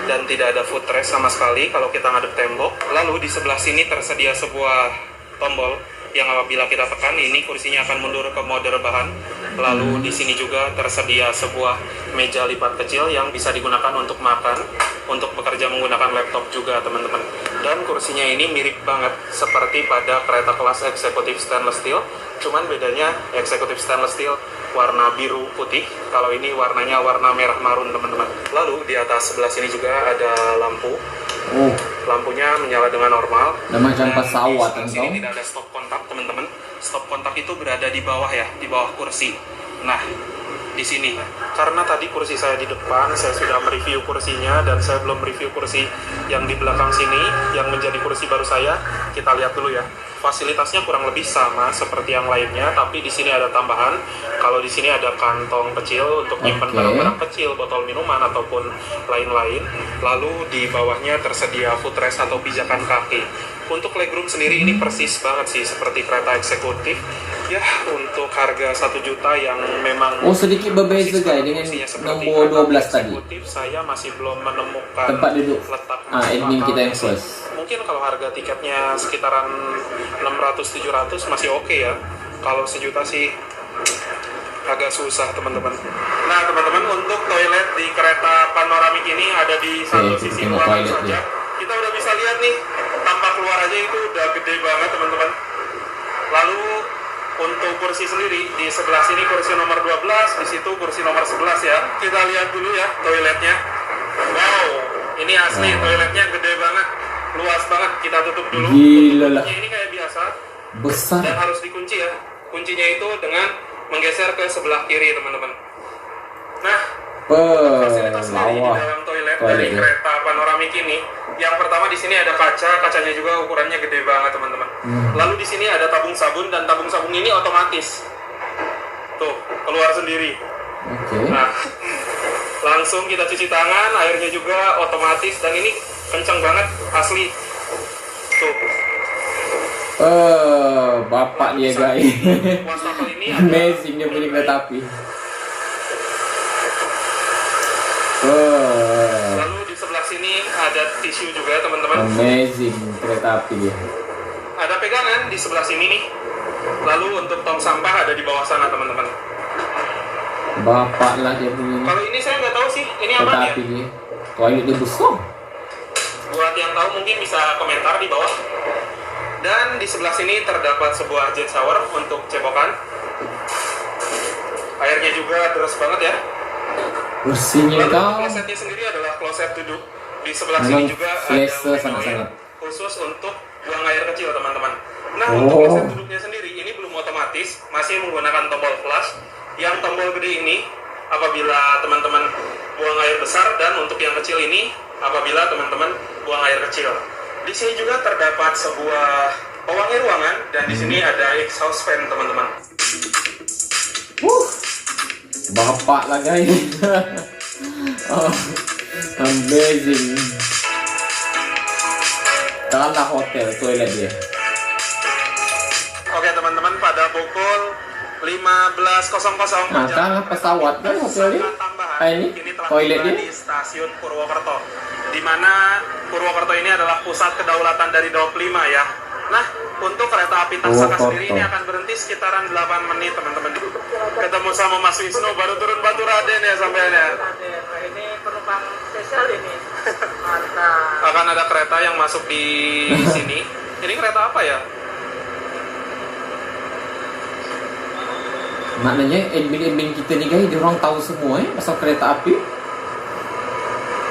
Dan tidak ada footrest sama sekali kalau kita ngadep tembok. Lalu di sebelah sini tersedia sebuah tombol yang apabila kita tekan ini kursinya akan mundur ke mode rebahan. Lalu di sini juga tersedia sebuah meja lipat kecil yang bisa digunakan untuk makan, untuk bekerja menggunakan laptop juga teman-teman. Dan kursinya ini mirip banget seperti pada kereta kelas eksekutif stainless steel, cuman bedanya eksekutif stainless steel warna biru putih, kalau ini warnanya warna merah marun teman-teman. Lalu di atas sebelah sini juga ada lampu. Lampunya menyala dengan normal. Macam pesawat kan Sini tidak ada stop kontak teman-teman. Stop kontak itu berada di bawah ya, di bawah kursi. Nah, di sini. Karena tadi kursi saya di depan, saya sudah mereview kursinya dan saya belum review kursi yang di belakang sini yang menjadi kursi baru saya. Kita lihat dulu ya. Fasilitasnya kurang lebih sama seperti yang lainnya, tapi di sini ada tambahan. Kalau di sini ada kantong kecil untuk nyimpan barang-barang kecil, botol minuman ataupun lain-lain. Lalu di bawahnya tersedia footrest atau pijakan kaki. Untuk legroom sendiri ini persis banget sih seperti kereta eksekutif. Ya, untuk harga 1 juta yang memang sedikit berbeza guys dengan nomor 12 tadi. Saya masih belum menemukan tempat duduk letak admin kita yang first. Mungkin kalau harga tiketnya sekitaran 600-700 masih oke ya. Kalau 1 juta sih agak susah teman-teman. Nah teman-teman, untuk toilet di kereta panoramik ini ada di satu Oke, sisi tengok ruangan toilet saja. dia. Kita udah bisa lihat nih, tampak keluar aja itu udah gede banget teman-teman. Lalu untuk kursi sendiri, di sebelah sini kursi nomor 12, di situ kursi nomor 11 ya. Kita lihat dulu ya toiletnya. Wow, ini asli toiletnya gede banget, luas banget. Kita tutup dulu. Gila lah. Tutupnya ini kayak biasa Besar. dan harus dikunci ya. Kuncinya itu dengan menggeser ke sebelah kiri teman-teman. Nah, fasilitas sendiri di Lawah. dalam toilet Toilet dari ya. kereta panoramik ini, yang pertama di sini ada kaca, kacanya juga ukurannya gede banget teman-teman. Lalu di sini ada tabung sabun, dan tabung sabun ini otomatis. Tuh, keluar sendiri. Oke. Nah, langsung kita cuci tangan, airnya juga otomatis, dan ini kenceng banget, asli. Tuh. Bapak dia guys. Wastafel ini ada Amazing dia punya kereta api. Lalu di sebelah sini ada tisu juga teman-teman. Amazing kereta api dia. Ada pegangan di sebelah sini nih. Lalu untuk tong sampah ada di bawah sana teman-teman. Bapak lah dia punya Kalau ini saya nggak tahu sih, ini apa kereta ya? api dia. Toilet dia besar. Buat yang tahu mungkin bisa komentar di bawah. Dan di sebelah sini terdapat sebuah jet shower untuk cebokan. Airnya juga deras banget ya. Bersihnya Lalu kau. klosetnya sendiri adalah kloset duduk. Di sebelah Memang sini juga ada selesa menoir sangat-sangat. khusus untuk buang air kecil teman-teman. Nah Oh. untuk kloset duduknya sendiri ini belum otomatis, masih menggunakan tombol flush. Yang tombol gede ini apabila teman-teman buang air besar, dan untuk yang kecil ini apabila teman-teman buang air kecil. Di sini juga terdapat sebuah pewangi ruangan, dan di sini ada exhaust fan teman-teman. Bapak lah guys. Oh, amazing. Kalah hotel toilet dia. Oke teman-teman, pada pukul 15.00 Nah, kalah pesawat kan hotelnya. Ah, ini telah toilet tiba dia. di stasiun Purwokerto, di mana Purwokerto ini adalah pusat kedaulatan dari Daop 5 ya. Nah, untuk kereta api Taksaka Purwokerto. sendiri ini akan berhenti sekitaran 8 menit teman-teman. Ketemu sama Mas Wisnu, baru turun Batu Raden ya sampean ya. Ini penumpang spesial ini. Mantap. Akan ada kereta yang masuk di sini. Ini kereta apa ya? Maknanya admin-admin kita ni guys, dia orang tahu semua pasal kereta api.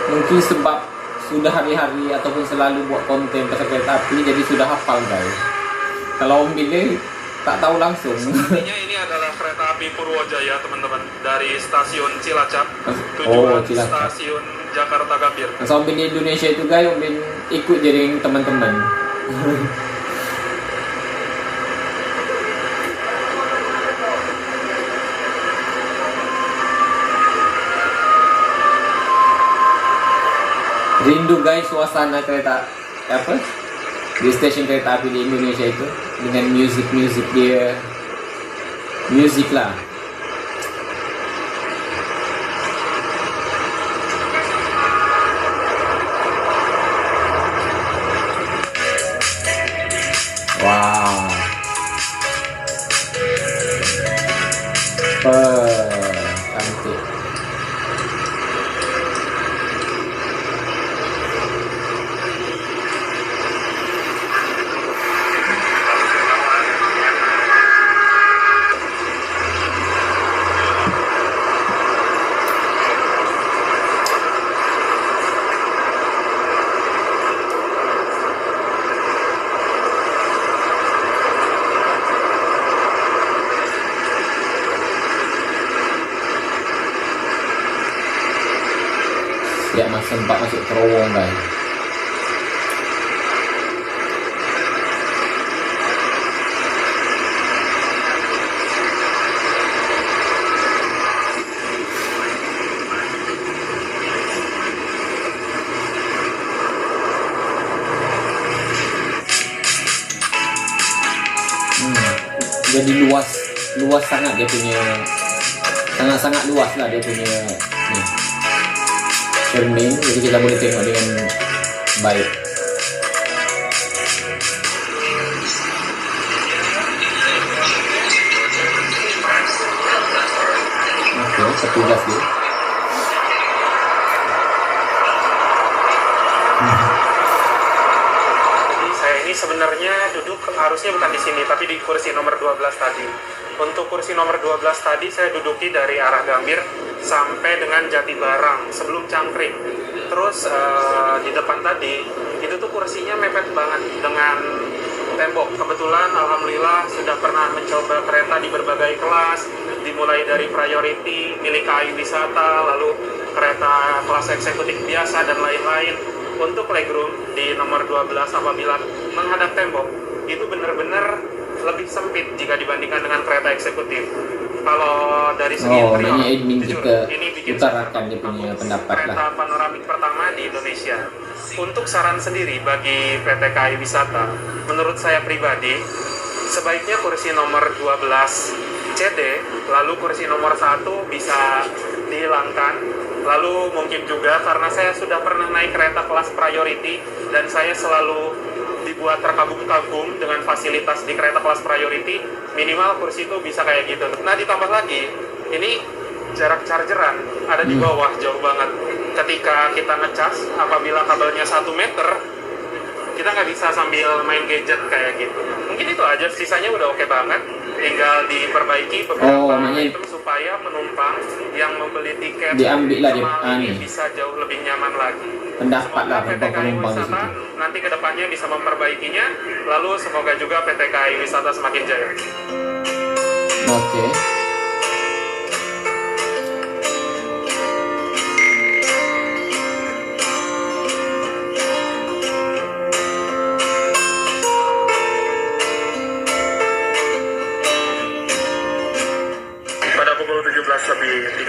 Mungkin sebab sudah hari-hari ataupun selalu buat konten pasal kereta api, jadi sudah hafal guys. Kalau Om Billy tak tahu langsung. Sepertinya ini adalah kereta api Purwojaya teman-teman, dari stasiun Cilacap Oh, tujuan Cilacap. stasiun Jakarta Gambir. Pasal Om Billy Indonesia itu guys, Om Billy ikut jaring teman-teman. Rindu guys suasana kereta apa di stasiun kereta api di Indonesia itu, dengan music dia, music lah. Wow, cantik. Ya mas sempat masuk terowong guys. Jadi luas sangat dia punya, sangat luas lah dia punya nih, cermin, jadi kita boleh tengok dengan baik. Oke, petugas dia. Jadi saya ini sebenarnya duduk harusnya bukan di sini, tapi di kursi nomor 12 tadi. Untuk kursi nomor 12 tadi saya duduki dari arah Gambir sampai dengan Jatibarang sebelum Cangkring. Terus di depan tadi itu tuh kursinya mepet banget dengan tembok. Kebetulan alhamdulillah sudah pernah mencoba kereta di berbagai kelas, dimulai dari priority, milik KAI Wisata, lalu kereta kelas eksekutif biasa dan lain-lain. Untuk legroom di nomor 12 apabila menghadap tembok itu benar-benar lebih sempit jika dibandingkan dengan kereta eksekutif. Kalau dari segi interior, makanya admin jujur, juga ini bikin utarakan dia punya pendapat lah. kereta panoramik pertama di Indonesia. Untuk saran sendiri bagi PT KAI Wisata, menurut saya pribadi, sebaiknya kursi nomor 12 CD, lalu kursi nomor 1 bisa dihilangkan. Lalu mungkin juga karena saya sudah pernah naik kereta kelas priority dan saya selalu dibuat terkagum-kagum dengan fasilitas di kereta kelas priority, minimal kursi itu bisa kayak gitu. Nah ditambah lagi, ini jarak chargeran ada di bawah jauh banget. Ketika kita ngecas, apabila kabelnya 1 meter, kita nggak bisa sambil main gadget kayak gitu. Mungkin itu aja, sisanya udah oke banget. Tinggal diperbaiki beberapa item supaya penumpang yang membeli tiket diambil lah dia, ini bisa jauh lebih nyaman lagi. pendapat lah Semoga PT tentang KAI penumpang di Wisata situ. nanti kedepannya bisa memperbaikinya. Lalu semoga juga PT KAI Wisata semakin jaya. Oke. Pada pukul 17.32,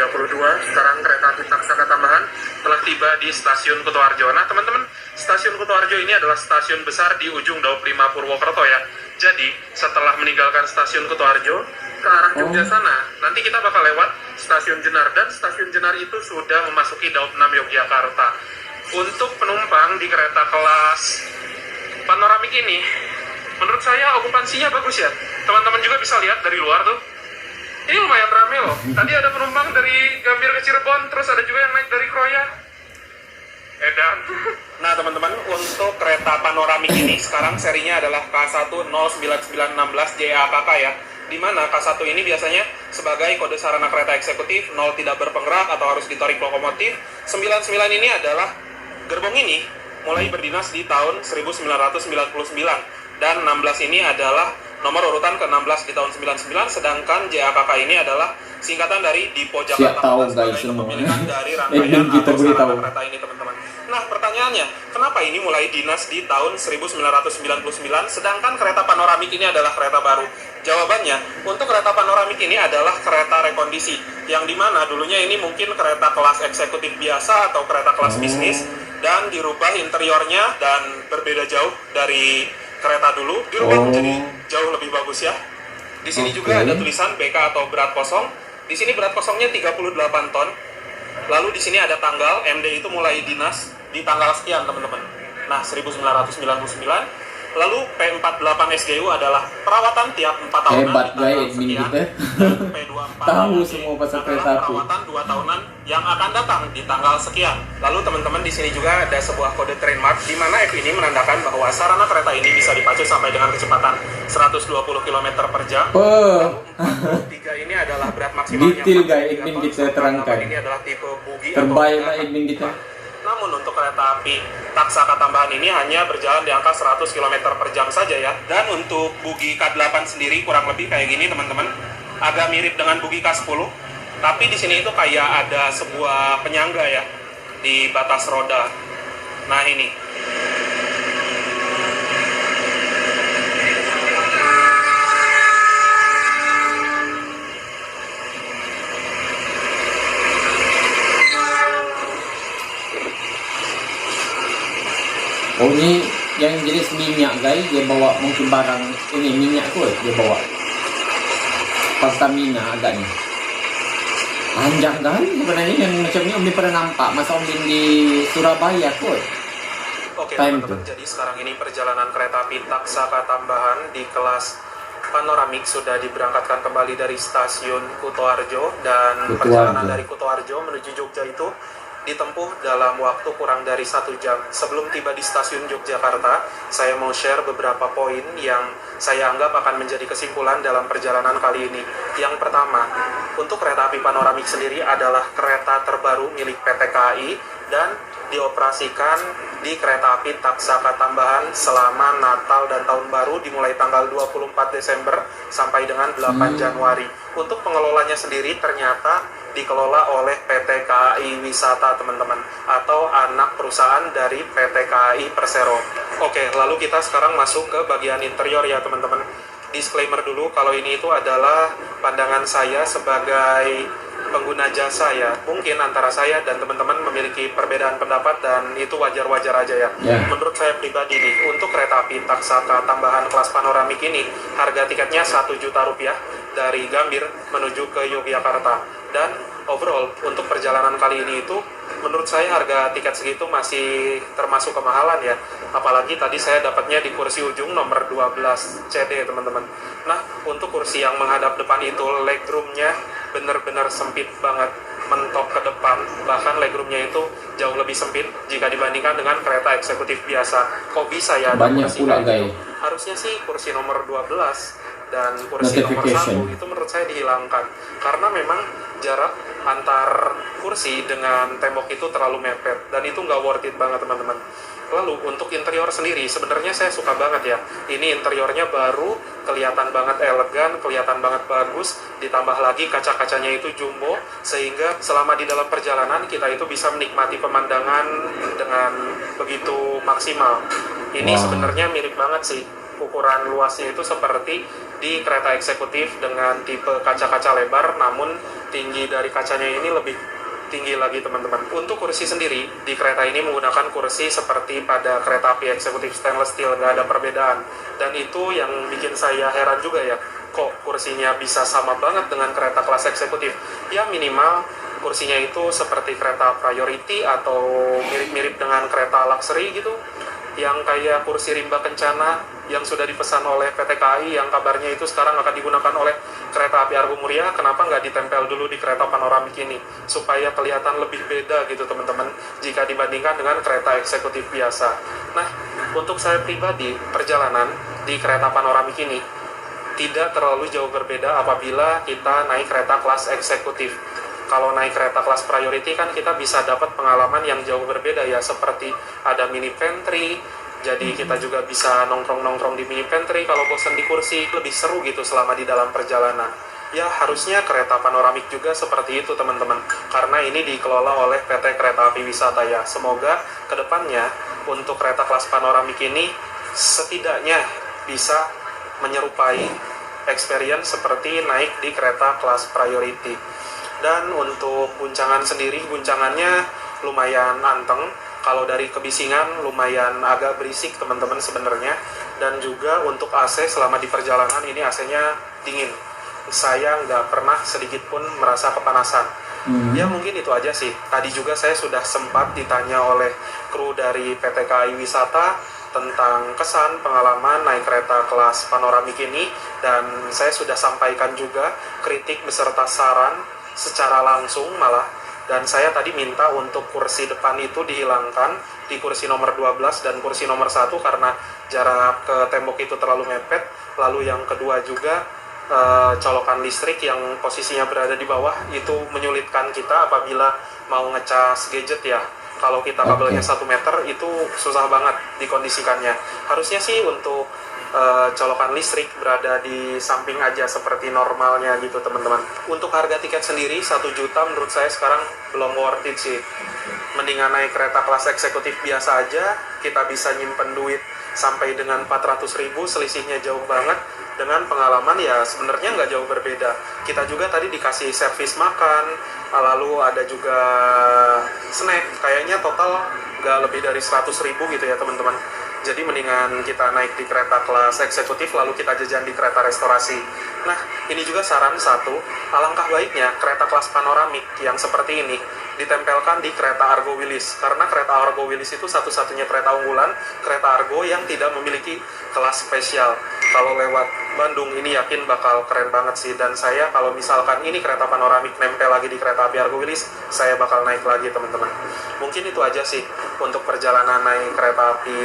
sekarang kereta api Taksaka tambahan telah tiba di stasiun Kutoarjo. Nah teman-teman, stasiun Kutoarjo ini adalah stasiun besar di ujung Daup 5 Purwokerto ya. Jadi setelah meninggalkan stasiun Kutoarjo ke arah Jogja sana, nanti kita bakal lewat stasiun Jenar, dan stasiun Jenar itu sudah memasuki Daup 6 Yogyakarta. Untuk penumpang di kereta kelas panoramik ini, menurut saya okupansinya bagus ya. Teman-teman juga bisa lihat dari luar tuh. Ini lumayan rame loh. Tadi ada penumpang dari Gambir ke Cirebon, terus ada juga yang naik dari Kroya. Edan. Nah teman-teman, untuk kereta panoramik ini sekarang serinya adalah K1 09916 JAKK ya. Dimana K1 ini biasanya sebagai kode sarana kereta eksekutif, 0 tidak berpenggerak atau harus ditarik lokomotif. 99 ini adalah gerbong ini mulai berdinas di tahun 1999. Dan 16 ini adalah nomor urutan ke-16 di tahun 99, sedangkan JAKK ini adalah singkatan dari Dipo Jakarta Siap tahu sebagai guys semua. kepemilikan dari rangkaian Kita atau beritahu. sarana kereta ini teman-teman. Nah pertanyaannya, kenapa ini mulai dinas di tahun 1999 sedangkan kereta panoramik ini adalah kereta baru? Jawabannya, untuk kereta panoramik ini adalah kereta rekondisi, yang dimana dulunya ini mungkin kereta kelas eksekutif biasa atau kereta kelas bisnis, dan dirubah interiornya dan berbeda jauh dari kereta dulu, dirubah menjadi jauh lebih bagus ya. Di sini juga ada tulisan BK atau berat kosong. Di sini berat kosongnya 38 ton. Lalu di sini ada tanggal, MD itu mulai dinas di tanggal sekian teman-teman. Nah 1999. Lalu P48 SGU adalah perawatan tiap 4 tahunan. Hebat di tanggal guys admin sekian. kita. Dan P24 Tahu SGU semua pasal adalah kereta api. perawatan 2 tahunan yang akan datang di tanggal sekian. Lalu teman-teman di sini juga ada sebuah kode trademark di mana F ini menandakan bahwa sarana kereta ini bisa dipacu sampai dengan kecepatan 120 km per jam. Oh. Lalu 43 ini adalah berat maksimalnya. Detail, 43 guys, admin ton, kita sedangkan terangkan. Ini adalah tipe bugi atau Terbaik bugi lah akan admin kita. Namun untuk kereta api Taksaka tambahan ini hanya berjalan di angka 100 km per jam saja ya. Dan untuk bugi K8 sendiri kurang lebih kayak gini teman-teman. Agak mirip dengan bugi K10. Tapi di sini itu kayak ada sebuah penyangga ya di batas roda. Nah ini. Oh ini yang jenis minyak guys, dia bawa mungkin barang ini minyak kot dia bawa. Pertamina agaknya. Panjang kali sebenarnya yang macam ni Om Bin pernah nampak masa Om Bin di Surabaya kot. Oke Time teman-teman, tuh. jadi sekarang ini perjalanan kereta api Taksaka tambahan di kelas panoramik sudah diberangkatkan kembali dari stasiun Kutoarjo, dan Kutoarjo. perjalanan dari Kutoarjo menuju Jogja itu ditempuh dalam waktu kurang dari 1 jam. Sebelum tiba di stasiun Yogyakarta, saya mau share beberapa poin yang saya anggap akan menjadi kesimpulan dalam perjalanan kali ini. Yang pertama, untuk kereta api panoramik sendiri adalah kereta terbaru milik PT KAI dan dioperasikan di kereta api Taksaka Tambahan selama Natal dan Tahun Baru dimulai tanggal 24 Desember sampai dengan 8 Januari. Untuk pengelolanya sendiri ternyata dikelola oleh PT KAI Wisata, teman-teman, atau anak perusahaan dari PT KAI Persero. Oke, lalu kita sekarang masuk ke bagian interior ya, teman-teman. Disclaimer dulu, kalau ini itu adalah pandangan saya sebagai pengguna jasa ya. Mungkin antara saya dan teman-teman memiliki perbedaan pendapat dan itu wajar-wajar aja ya. Menurut saya pribadi nih, untuk kereta api Taksaka Tambahan kelas panoramik ini, harga tiketnya 1 juta rupiah dari Gambir menuju ke Yogyakarta. Dan overall untuk perjalanan kali ini itu menurut saya harga tiket segitu masih termasuk kemahalan ya. Apalagi tadi saya dapatnya di kursi ujung nomor 12 CD, teman-teman. Nah, untuk kursi yang menghadap depan itu legroomnya benar-benar sempit banget, mentok ke depan. Bahkan legroomnya itu jauh lebih sempit jika dibandingkan dengan kereta eksekutif biasa. Kok bisa ya ada Banyak kursi pula, kayak gitu? guys. Harusnya sih kursi nomor 12 dan kursi nomor 1 itu menurut saya dihilangkan karena memang jarak antar kursi dengan tembok itu terlalu mepet dan itu nggak worth it banget, teman-teman. Lalu untuk interior sendiri sebenarnya saya suka banget ya. Ini interiornya baru, kelihatan banget elegan, kelihatan banget bagus, ditambah lagi kaca-kacanya itu jumbo sehingga selama di dalam perjalanan kita itu bisa menikmati pemandangan dengan begitu maksimal. Ini sebenarnya mirip banget sih, ukuran luasnya itu seperti di kereta eksekutif dengan tipe kaca-kaca lebar, namun tinggi dari kacanya ini lebih tinggi lagi, teman-teman. Untuk kursi sendiri, di kereta ini menggunakan kursi seperti pada kereta api eksekutif stainless steel, nggak ada perbedaan. Dan itu yang bikin saya heran juga ya, kok kursinya bisa sama banget dengan kereta kelas eksekutif. Ya minimal kursinya itu seperti kereta priority atau mirip-mirip dengan kereta luxury gitu, yang kayak kursi rimba kencana yang sudah dipesan oleh PT KAI yang kabarnya itu sekarang akan digunakan oleh kereta api Argo Muria. Kenapa nggak ditempel dulu di kereta panoramik ini supaya kelihatan lebih beda gitu, teman-teman, jika dibandingkan dengan kereta eksekutif biasa. Nah, untuk saya pribadi, perjalanan di kereta panoramik ini tidak terlalu jauh berbeda apabila kita naik kereta kelas eksekutif. Kalau naik kereta kelas priority kan kita bisa dapat pengalaman yang jauh berbeda ya, seperti ada mini pantry, jadi kita juga bisa nongkrong-nongkrong di mini pantry kalau bosan di kursi, lebih seru gitu selama di dalam perjalanan. Ya harusnya kereta panoramik juga seperti itu, teman-teman, karena ini dikelola oleh PT Kereta Api Wisata ya. Semoga kedepannya untuk kereta kelas panoramik ini setidaknya bisa menyerupai experience seperti naik di kereta kelas priority. Dan untuk guncangan sendiri, guncangannya lumayan anteng. Kalau dari kebisingan lumayan agak berisik, teman-teman, sebenarnya. Dan juga untuk AC selama di perjalanan ini AC-nya dingin. Saya nggak pernah sedikit pun merasa kepanasan. Ya mungkin itu aja sih. Tadi juga saya sudah sempat ditanya oleh kru dari PT KAI Wisata tentang kesan pengalaman naik kereta kelas panoramik ini, dan saya sudah sampaikan juga kritik beserta saran secara langsung malah. Dan saya tadi minta untuk kursi depan itu dihilangkan di kursi nomor 12 dan kursi nomor 1 karena jarak ke tembok itu terlalu mepet. Lalu yang kedua juga colokan listrik yang posisinya berada di bawah itu menyulitkan kita apabila mau ngecas gadget ya. Kalau kita kabelnya 1 meter itu susah banget dikondisikannya. Harusnya sih untuk colokan listrik berada di samping aja seperti normalnya gitu, teman-teman. Untuk harga tiket sendiri 1 juta menurut saya sekarang belum worth it sih. Mendingan naik kereta kelas eksekutif biasa aja, kita bisa nyimpen duit sampai dengan 400.000, selisihnya jauh banget. Dengan pengalaman ya sebenarnya nggak jauh berbeda. Kita juga tadi dikasih servis makan, lalu ada juga snack, kayaknya total nggak lebih dari 100.000 gitu ya, teman-teman. Jadi mendingan kita naik di kereta kelas eksekutif lalu kita jajan di kereta restorasi. Nah, ini juga saran satu, alangkah baiknya kereta kelas panoramik yang seperti ini ditempelkan di kereta Argo Wilis, karena kereta Argo Wilis itu satu-satunya kereta unggulan kereta Argo yang tidak memiliki kelas spesial. Kalau lewat Bandung ini yakin bakal keren banget sih. Dan saya kalau misalkan ini kereta panoramik nempel lagi di kereta api Argo Wilis, saya bakal naik lagi teman-teman. Mungkin itu aja sih untuk perjalanan naik kereta api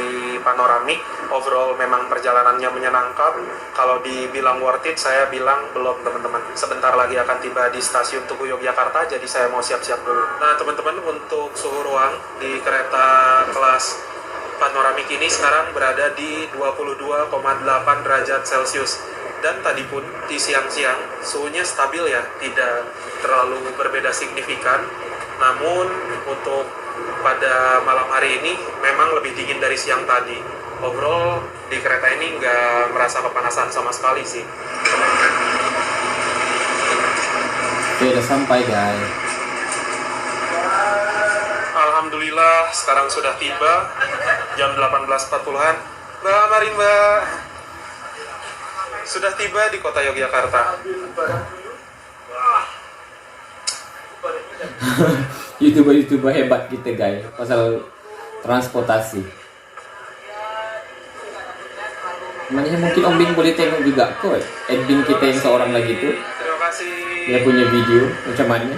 panoramik. Overall memang perjalanannya menyenangkan. Kalau dibilang worth it, saya bilang belum teman-teman. Sebentar lagi akan tiba di stasiun Tugu Yogyakarta, jadi saya mau siap-siap dulu. Nah teman-teman, untuk suhu ruang di kereta kelas panoramik ini sekarang berada di 22,8 derajat Celcius. Dan tadi pun di siang-siang suhunya stabil ya, tidak terlalu berbeda signifikan. Namun untuk pada malam hari ini memang lebih dingin dari siang tadi. Overall di kereta ini nggak merasa kepanasan sama sekali sih. Oke, udah sampai guys. Alhamdulillah sekarang sudah tiba jam 18.40-an. Mbak, mari Mbak. Sudah tiba di kota Yogyakarta. YouTuber hebat kita guys, pasal transportasi. Makanya mungkin Om Bin boleh tengok juga kok, admin kita yang seorang lagi tuh, Terima kasih. dia punya video macam mana.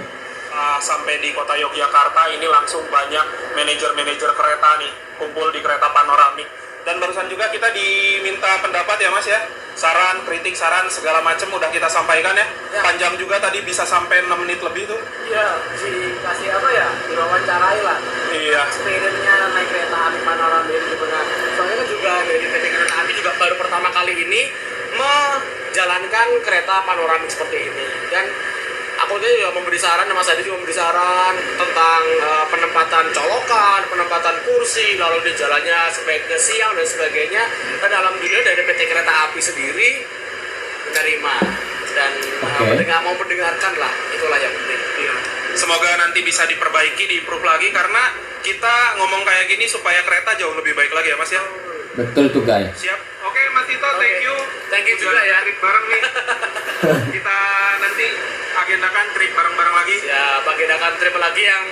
Sampai di kota Yogyakarta ini langsung banyak manajer-manajer kereta nih kumpul di kereta panoramik. Dan barusan juga kita diminta pendapat ya Mas ya, saran, kritik, saran segala macam udah kita sampaikan ya. Panjang juga tadi, bisa sampai 6 menit lebih tuh. Iya, dikasih apa ya, diwawancarai lah. Iya. Experience-nya naik kereta api panoramik ini gimana. Soalnya kan juga dari PT Kereta Api juga baru pertama kali ini menjalankan kereta panoramik seperti ini. Dan aku juga memberi saran, Mas Adi juga memberi saran tentang penempatan colokan, penempatan kursi, lalu di jalannya sebaiknya siang dan sebagainya. Dan alhamdulillah dari PT Kereta Api sendiri menerima dan mau mendengarkan lah, itulah yang penting. Iya. Semoga nanti bisa diperbaiki, diimprove lagi, karena kita ngomong kayak gini supaya kereta jauh lebih baik lagi ya Mas ya. Betul tuh guys. Siap. Oke Mas Tito, thank you. Thank you juga ya. Trip bareng nih. Kita nanti agendakan trip bareng-bareng lagi. Ya, agendakan trip lagi yang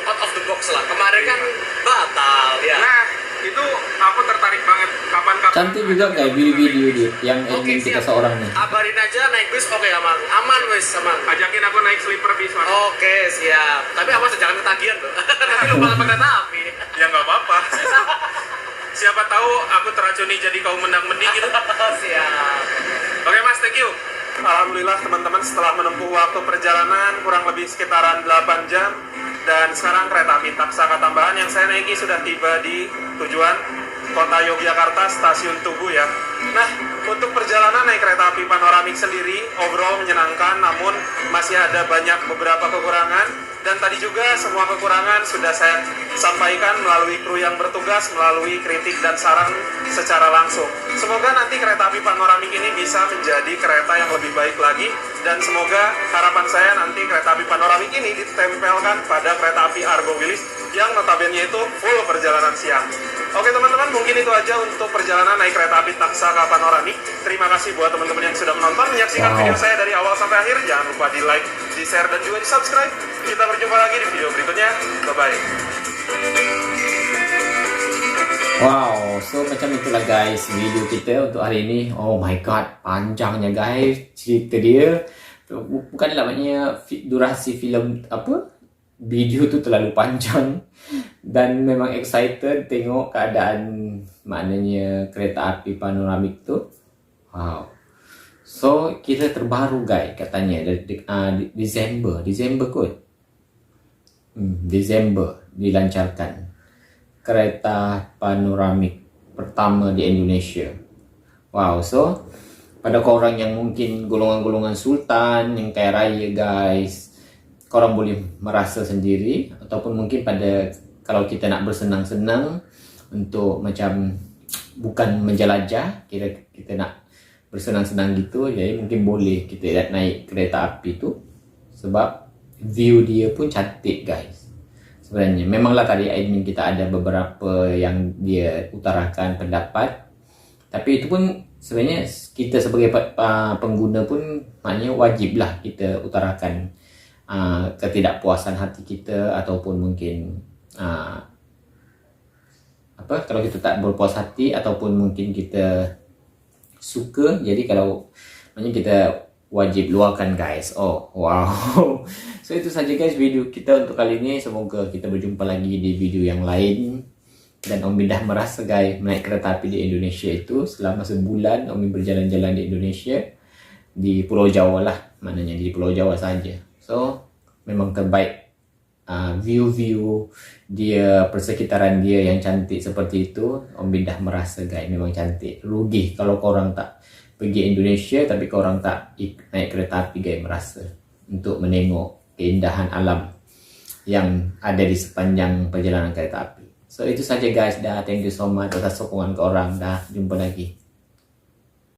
out of the box lah. Kemarin kan batal ya. Nah, itu aku tertarik banget. Kapan-kapan. Cantik juga guys video-video dia yang admin kita siap. seorang nih. Kabarin aja naik bis, oke aman. Aman wes, aman. Ajakin aku naik sleeper bis, Mas. Oke, siap. Tapi awas jangan ketagihan tuh. Nanti lupa sama kereta api. Ya nggak apa-apa. Siapa tahu aku teracuni jadi kaum mendang-mending gitu. Siap. Oke Mas, thank you. Alhamdulillah teman-teman, setelah menempuh waktu perjalanan kurang lebih sekitaran 8 jam, dan sekarang kereta api Taksaka tambahan yang saya naiki sudah tiba di tujuan kota Yogyakarta, stasiun Tugu ya. Nah, untuk perjalanan naik kereta api panoramik sendiri overall menyenangkan, namun masih ada banyak beberapa kekurangan. Dan tadi juga semua kekurangan sudah saya sampaikan melalui kru yang bertugas, melalui kritik dan saran secara langsung. Semoga nanti kereta api panoramik ini bisa menjadi kereta yang lebih baik lagi, dan semoga harapan saya nanti kereta api panoramik ini ditempelkan pada kereta api Argo Wilis yang notabene itu full perjalanan siang. Oke teman-teman, mungkin itu aja untuk perjalanan naik kereta api Taksaka panoramik. Terima kasih buat teman-teman yang sudah menonton, menyaksikan video saya dari awal sampai akhir. Jangan lupa di like, di share, dan juga di subscribe. Kita berjumpa lagi di video berikutnya. Bye-bye. Wow, so macam itulah guys video kita untuk hari ini. Oh my god, panjangnya guys cerita dia. Bukanlah maknanya durasi filem apa? Video tu terlalu panjang, dan memang excited tengok keadaan maknanya kereta api panoramik tu. Wow. So kira terbaru guys katanya dari Desember kot. Desember dilancarkan kereta panoramik pertama di Indonesia. Wow, so pada korang yang mungkin golongan-golongan sultan yang kaya raya guys, korang boleh merasa sendiri, ataupun mungkin pada kalau kita nak bersenang-senang untuk macam bukan menjelajah, kira kita nak bersenang-senang gitu, jadi mungkin boleh kita naik kereta api tu sebab view dia pun cantik guys. Sebenarnya memanglah tadi admin kita ada beberapa yang dia utarakan pendapat, tapi itu pun sebenarnya kita sebagai pengguna pun maknanya wajiblah kita utarakan ketidakpuasan hati kita, ataupun mungkin kalau kita tak berpuas hati, ataupun mungkin kita suka, jadi kalau makanya kita wajib luahkan guys. Oh wow. So itu saja guys video kita untuk kali ini. Semoga kita berjumpa lagi di video yang lain. Dan Om Bin dah merasa guys naik kereta api di Indonesia itu selama sebulan. Om Bin berjalan-jalan di Indonesia, di Pulau Jawa lah, maknanya di Pulau Jawa saja. So memang terbaik. View-view dia, persekitaran dia yang cantik seperti itu, Om Bin dah merasa guys memang cantik. Rugi kalau korang tak pergi Indonesia tapi korang tak naik kereta api guys, merasa untuk menengok keindahan alam yang ada di sepanjang perjalanan kereta api. So itu saja guys, dah, thank you so much atas sokongan korang, dah, jumpa lagi.